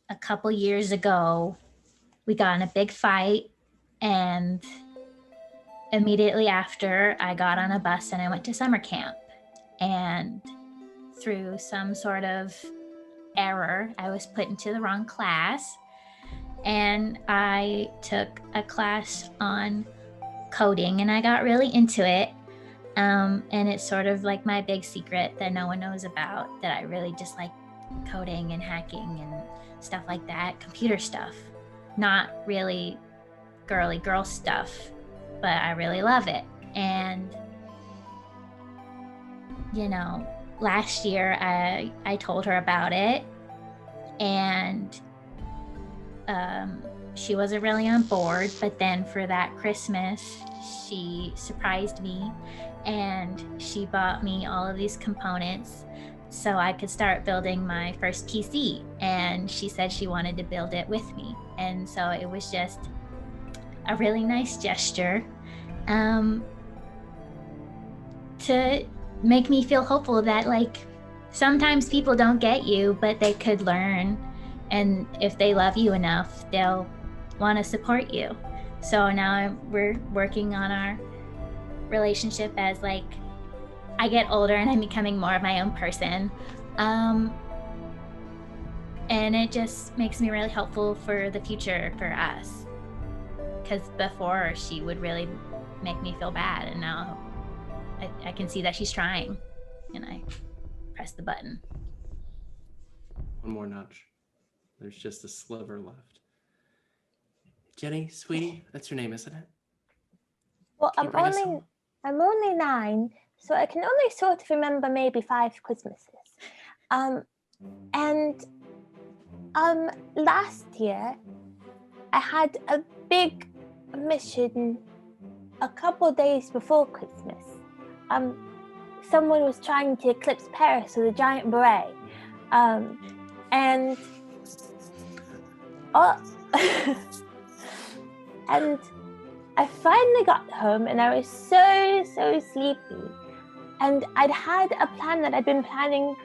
a couple years ago, we got in a big fight, and immediately after, I got on a bus and I went to summer camp. And through some sort of error, I was put into the wrong class, and I took a class on coding, and I got really into it. And it's sort of like my big secret that no one knows about, that I really just like coding and hacking and stuff like that, computer stuff. Not really girly girl stuff, but I really love it. And last year I told her about it, and she wasn't really on board. But then for that Christmas, she surprised me, and she bought me all of these components so I could start building my first PC. And she said she wanted to build it with me, and so it was just a really nice gesture to make me feel hopeful that, like, sometimes people don't get you, but they could learn, and if they love you enough, they'll want to support you. So now we're working on our relationship as, like, I get older and I'm becoming more of my own person, and it just makes me really hopeful for the future for us, because before she would really make me feel bad, and now I can see that she's trying, and I press the button. One more nudge. There's just a sliver left. Jenny, sweetie, that's your name, isn't it? Well, Can you bring us home? I'm only 9, so I can only sort of remember maybe 5 Christmases. And last year I had a big mission a couple days before Christmas. Someone was trying to eclipse Paris with a giant beret. And and I finally got home, and I was so sleepy. And I'd had a plan that I'd been planning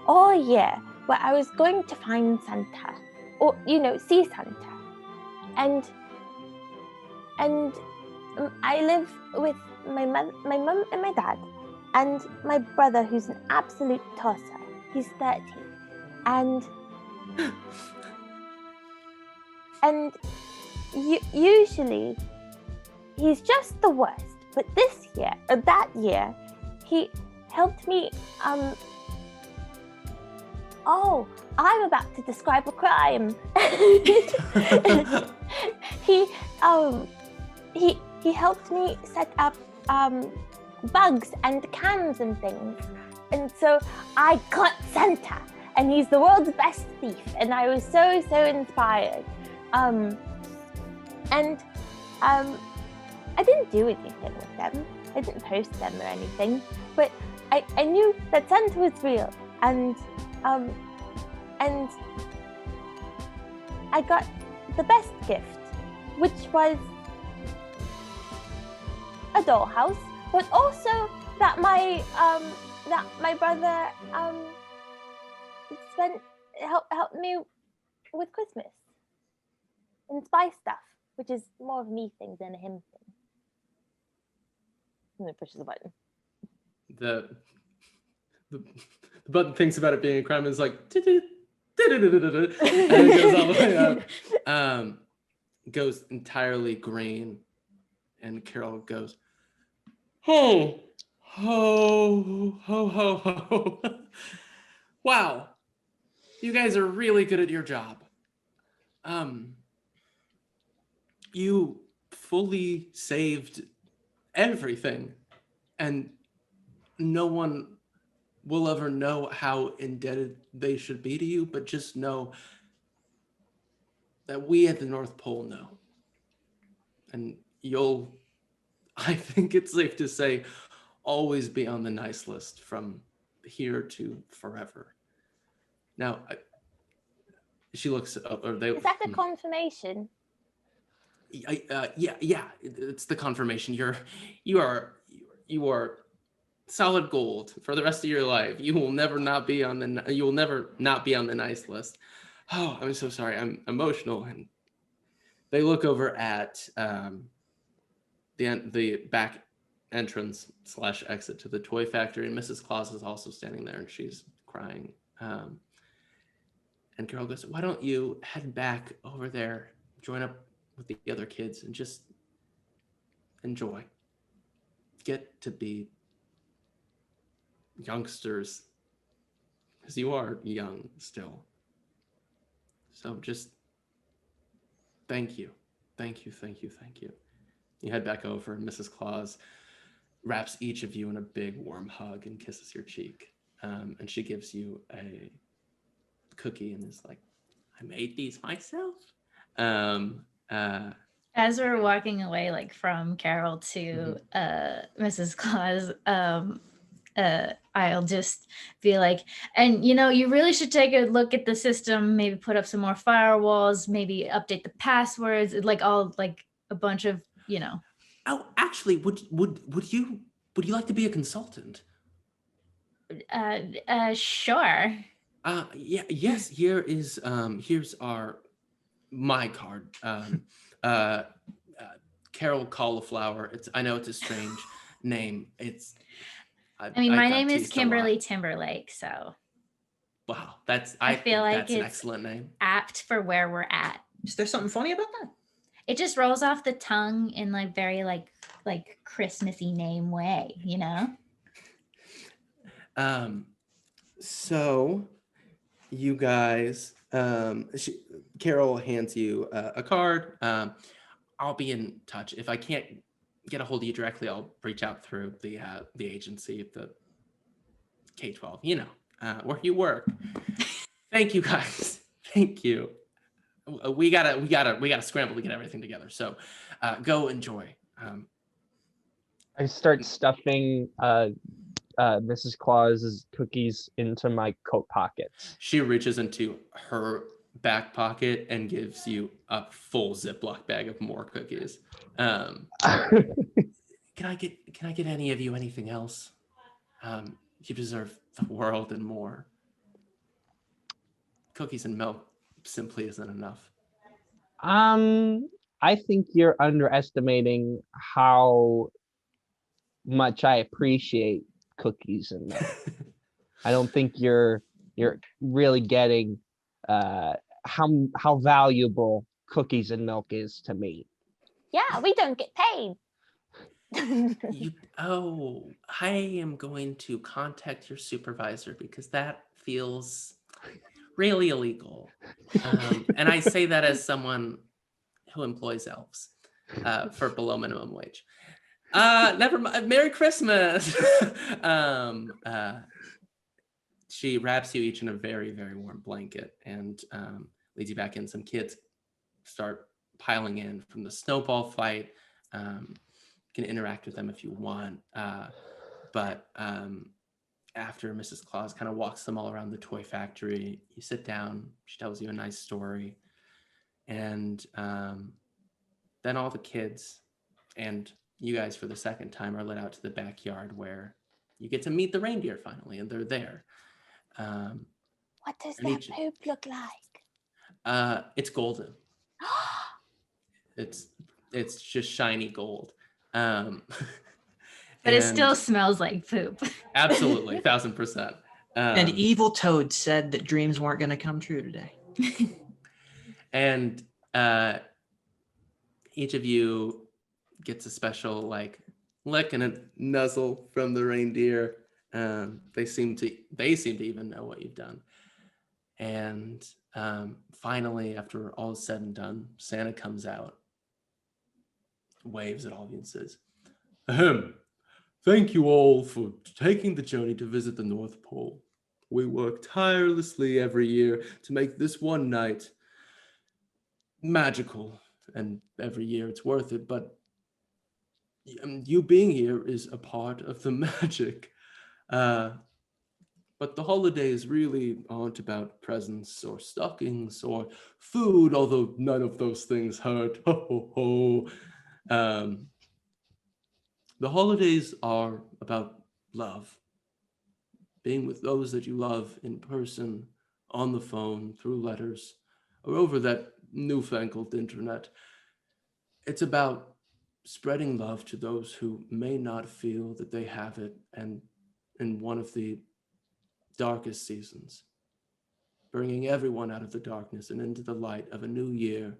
all year, where I was going to find Santa, or see Santa. And I live with my mum and my dad, and my brother, who's an absolute tosser. He's 13, and usually he's just the worst. But this year, or that year, he helped me. Oh, I'm about to describe a crime. He helped me set up bugs and cans and things, and so I caught Santa, and he's the world's best thief, and I was so inspired. I didn't do anything with them. I didn't post them or anything, but I knew that Santa was real, and I got the best gift, which was a dollhouse, but also that my brother helped me with Christmas and spy stuff, which is more of a me thing than a him thing. And then pushes the button. The button thinks about it being a crime and is like, and it goes all the way up. Goes entirely green, and Carol goes, ho, ho, ho, ho, ho. Wow, you guys are really good at your job. You fully saved everything, and no one will ever know how indebted they should be to you, but just know that we at the North Pole know. And you'll, I think it's safe to say, always be on the nice list from here to forever. Now, she looks up, or they. Is that a confirmation? Yeah, it's the confirmation. You are solid gold for the rest of your life. You will never not be on the nice list. Oh, I'm so sorry. I'm emotional. And they look over at the back entrance / exit to the toy factory, and Mrs. Claus is also standing there, and she's crying. And Carol goes, "Why don't you head back over there, join up with the other kids, and just enjoy. Get to be youngsters, because you are young still. So just thank you. You head back over, and Mrs. Claus wraps each of you in a big warm hug and kisses your cheek. And she gives you a cookie and is like, I made these myself. As we're walking away, like from Carol to Mrs. Claus, I'll just be like, and you really should take a look at the system, maybe put up some more firewalls, maybe update the passwords, like all like a bunch of, Oh, actually, would you like to be a consultant? Sure. Yeah, yes. Here's my card. Carol Cauliflower. I know it's a strange name. I mean, my got name is teased a lot. Kimberly Timberlake, so Wow, I feel like that's an it's excellent name. apt for where we're at. Is there something funny about that? It just rolls off the tongue in like very like Christmassy name way, So you guys, Carol hands you a card. I'll be in touch. If I can't get a hold of you directly, I'll reach out through the agency, the K-12, where you work. Thank you guys. Thank you. We gotta scramble to get everything together. So go enjoy. I start stuffing Mrs. Claus's cookies into my coat pockets. She reaches into her back pocket and gives you a full Ziploc bag of more cookies. Can I get any of you anything else? You deserve the world and more. Cookies and milk simply isn't enough. I think you're underestimating how much I appreciate cookies and milk. I don't think you're really getting how valuable cookies and milk is to me. Yeah, we don't get paid. I am going to contact your supervisor because that feels really illegal. And I say that as someone who employs elves for below minimum wage. Never mind. Merry Christmas. She wraps you each in a very, very warm blanket and leads you back in. Some kids start piling in from the snowball fight. You can interact with them if you want. But after Mrs. Claus kind of walks them all around the toy factory, you sit down, she tells you a nice story. And then all the kids and you guys for the second time are led out to the backyard where you get to meet the reindeer finally, and they're there. What does that poop look like? It's golden. It's just shiny gold. But it still smells like poop. Absolutely, 1000%. And Evil Toad said that dreams weren't going to come true today. And each of you gets a special lick and a nuzzle from the reindeer. They seem to even know what you've done. And finally, after all is said and done, Santa comes out, waves at all of you and says, "Ahem. Thank you all for taking the journey to visit the North Pole. We work tirelessly every year to make this one night magical, and every year it's worth it, but you being here is a part of the magic. But the holidays really aren't about presents or stockings or food, although none of those things hurt. Ho, ho, ho. The holidays are about love. Being with those that you love in person, on the phone, through letters, or over that newfangled internet. It's about spreading love to those who may not feel that they have it, and in one of the darkest seasons, bringing everyone out of the darkness and into the light of a new year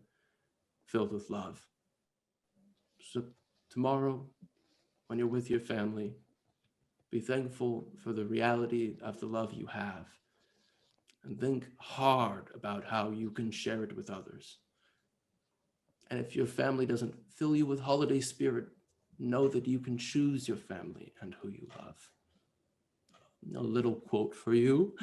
filled with love. So tomorrow, when you're with your family, be thankful for the reality of the love you have, and think hard about how you can share it with others. And if your family doesn't fill you with holiday spirit, know that you can choose your family and who you love. A little quote for you.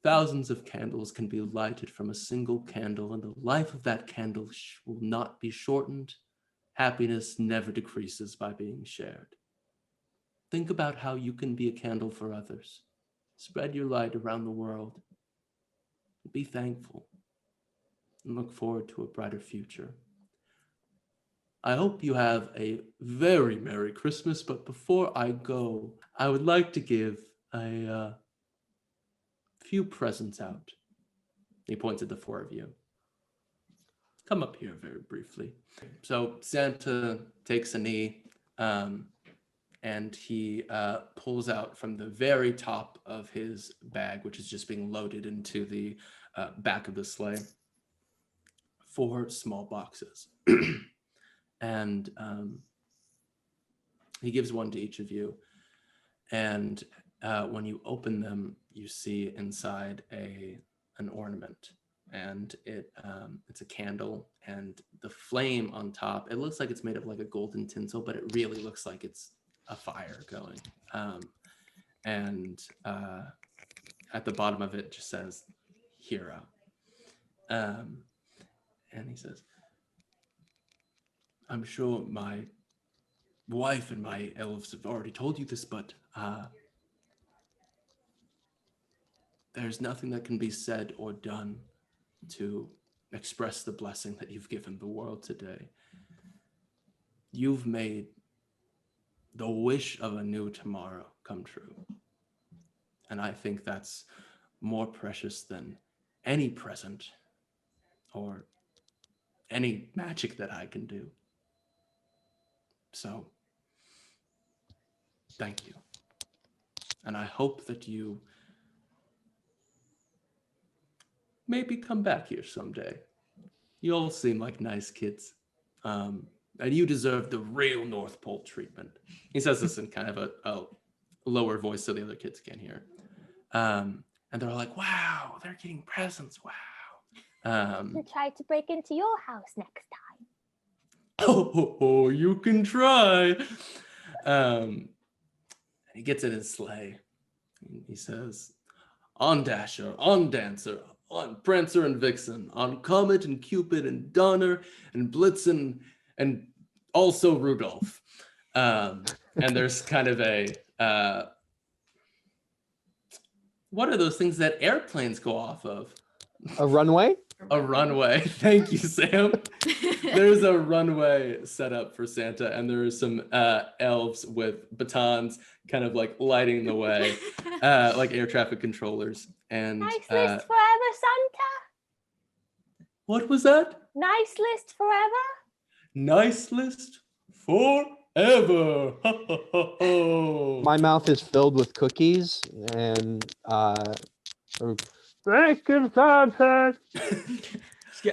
Thousands of candles can be lighted from a single candle, and the life of that candle will not be shortened. Happiness never decreases by being shared. Think about how you can be a candle for others. Spread your light around the world. Be thankful and look forward to a brighter future. I hope you have a very Merry Christmas, but before I go, I would like to give a few presents out. He points at the four of you. Come up here very briefly. So Santa takes a knee, and he pulls out from the very top of his bag, which is just being loaded into the back of the sleigh, 4 small boxes. And he gives one to each of you. And when you open them, you see inside an ornament. And it's a candle, and the flame on top, it looks like it's made of like a golden tinsel, but it really looks like it's a fire going. And at the bottom of it just says hero. And he says, I'm sure my wife and my elves have already told you this, but there's nothing that can be said or done to express the blessing that you've given the world today. You've made the wish of a new tomorrow come true. And I think that's more precious than any present or any magic that I can do. So, thank you. And I hope that you maybe come back here someday. You all seem like nice kids. And you deserve the real North Pole treatment. He says this in kind of a lower voice so the other kids can't hear. And they're all like, wow, they're getting presents, wow. We'll try to break into your house next time. Oh, you can try. He gets in his sleigh. He says, on Dasher, on Dancer, on Prancer and Vixen, on Comet and Cupid and Donner and Blitzen and also Rudolph. And there's kind of a, what are those things that airplanes go off of? A runway? A runway. Thank you, Sam. There's a runway set up for Santa, and there are some elves with batons kind of like lighting the way, like air traffic controllers. And Nice list forever, Santa. what was that? Nice list forever. Nice list forever. My mouth is filled with cookies and thank you, Santa.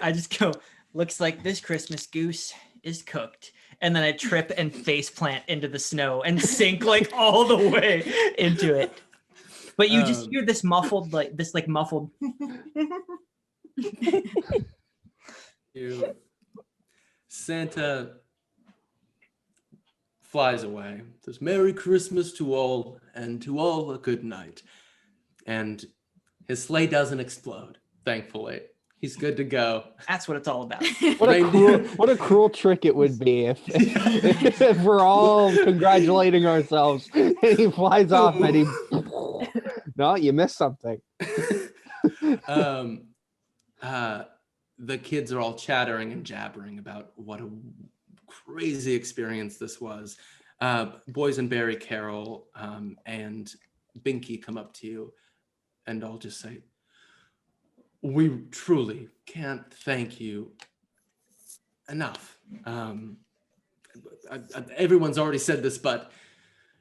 I just go, looks like this Christmas goose is cooked. And then I trip and face plant into the snow and sink like all the way into it. But you just hear this muffled, muffled. Santa flies away. Says, Merry Christmas to all, and to all a good night. And his sleigh doesn't explode, thankfully. He's good to go. That's what it's all about. What a cruel trick it would be if we're all congratulating ourselves and he flies off and he... No, you missed something. The kids are all chattering and jabbering about what a crazy experience this was. Boysenberry Carol and Binky come up to you and all just say, we truly can't thank you enough. Everyone's already said this, but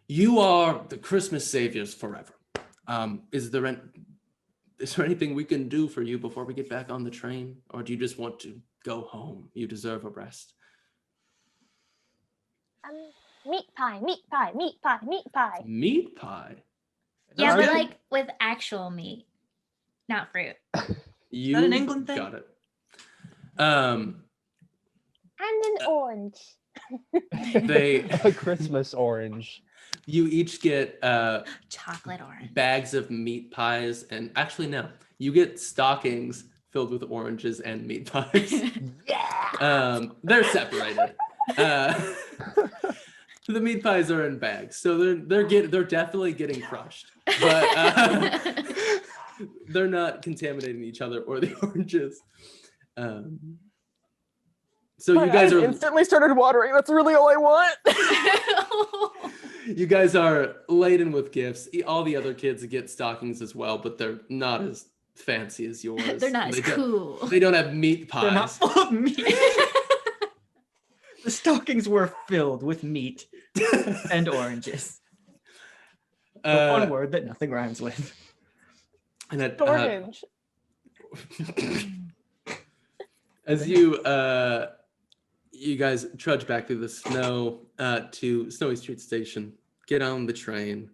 you are the Christmas saviors forever. Is there anything we can do for you before we get back on the train? Or do you just want to go home? You deserve a rest. Meat pie, meat pie, meat pie, meat pie. Meat pie? Yeah, That's but good. like with actual meat, not fruit. You an England thing? got it. And an orange. They A Christmas orange. you each get Chocolate orange. bags of meat pies, and actually no, you get stockings filled with oranges and meat pies. They're separated. The meat pies are in bags, so they're definitely getting crushed, but they're not contaminating each other or the oranges. So My you guys eyes are instantly started watering. That's really all I want. you guys are laden with gifts. All the other kids get stockings as well, but they're not as fancy as yours. They're not as They don't- cool. They don't have meat pies. They're not full of meat. The stockings were filled with meat and oranges. The one word that nothing rhymes with. And at, Orange. as you guys trudge back through the snow to Snowy Street Station, get on the train,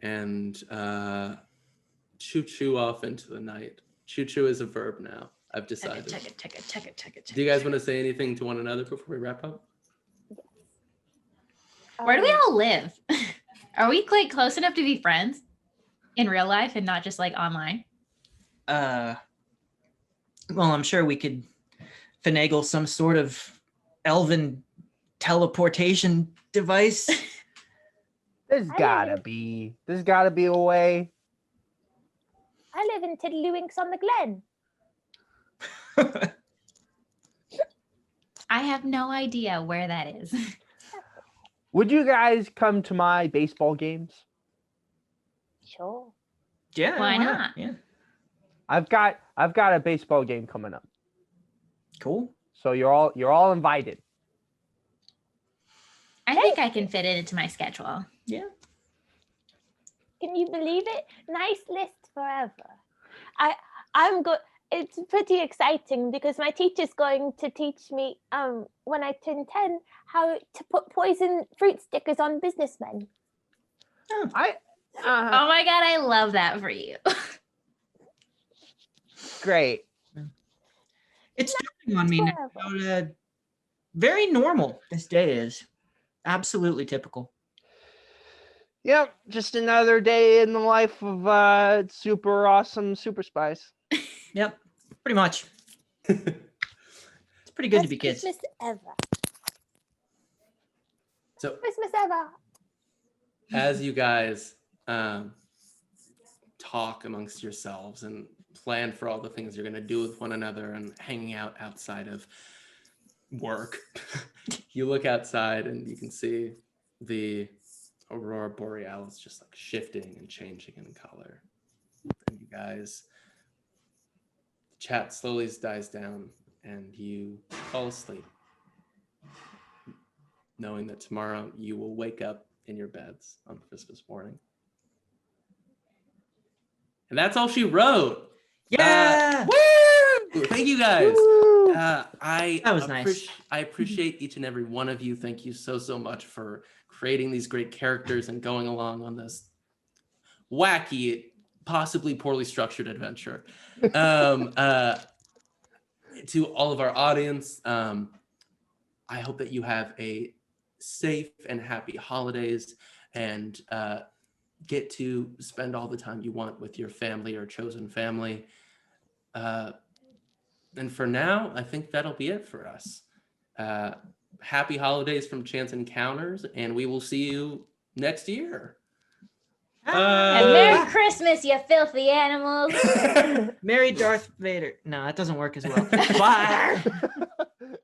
and choo-choo off into the night. Choo-choo is a verb now, I've decided. Do you guys want to say anything to one another before we wrap up? Where do we all live? Are we like close enough to be friends in real life and not just like online? Well, I'm sure we could finagle some sort of elven teleportation device. There's gotta be a way. I live in Tiddlywinks on the Glen. I have no idea where that is. Would you guys come to my baseball games? Sure. Yeah, Why not? Yeah, I've got a baseball game coming up. cool. So you're all invited. I think I can fit it into my schedule. Yeah. Can you believe it? Nice list forever. I'm good. It's pretty exciting because my teacher's going to teach me when I turn 10 how to put poison fruit stickers on businessmen. Oh my god, I love that for you. Great. It's dawning on me now how very normal this day is. Absolutely typical. Yep, just another day in the life of super awesome super spies. Yep, pretty much. It's pretty good to be kids. Christmas ever. So Christmas ever. as you guys talk amongst yourselves and plan for all the things you're going to do with one another and hanging out outside of work, you look outside and you can see the aurora borealis just like shifting and changing in color. And you guys, the chat slowly dies down and you fall asleep, knowing that tomorrow you will wake up in your beds on Christmas morning. And that's all she wrote. Yeah. Woo! Thank you guys. That was nice. I appreciate each and every one of you. Thank you so much for creating these great characters and going along on this wacky, possibly poorly structured adventure. To all of our audience, I hope that you have a safe and happy holidays and get to spend all the time you want with your family or chosen family. And for now, I think that'll be it for us. Happy holidays from Chance Encounters, and we will see you next year. And Merry Christmas, you filthy animals. Merry Darth Vader. No, that doesn't work as well. Bye.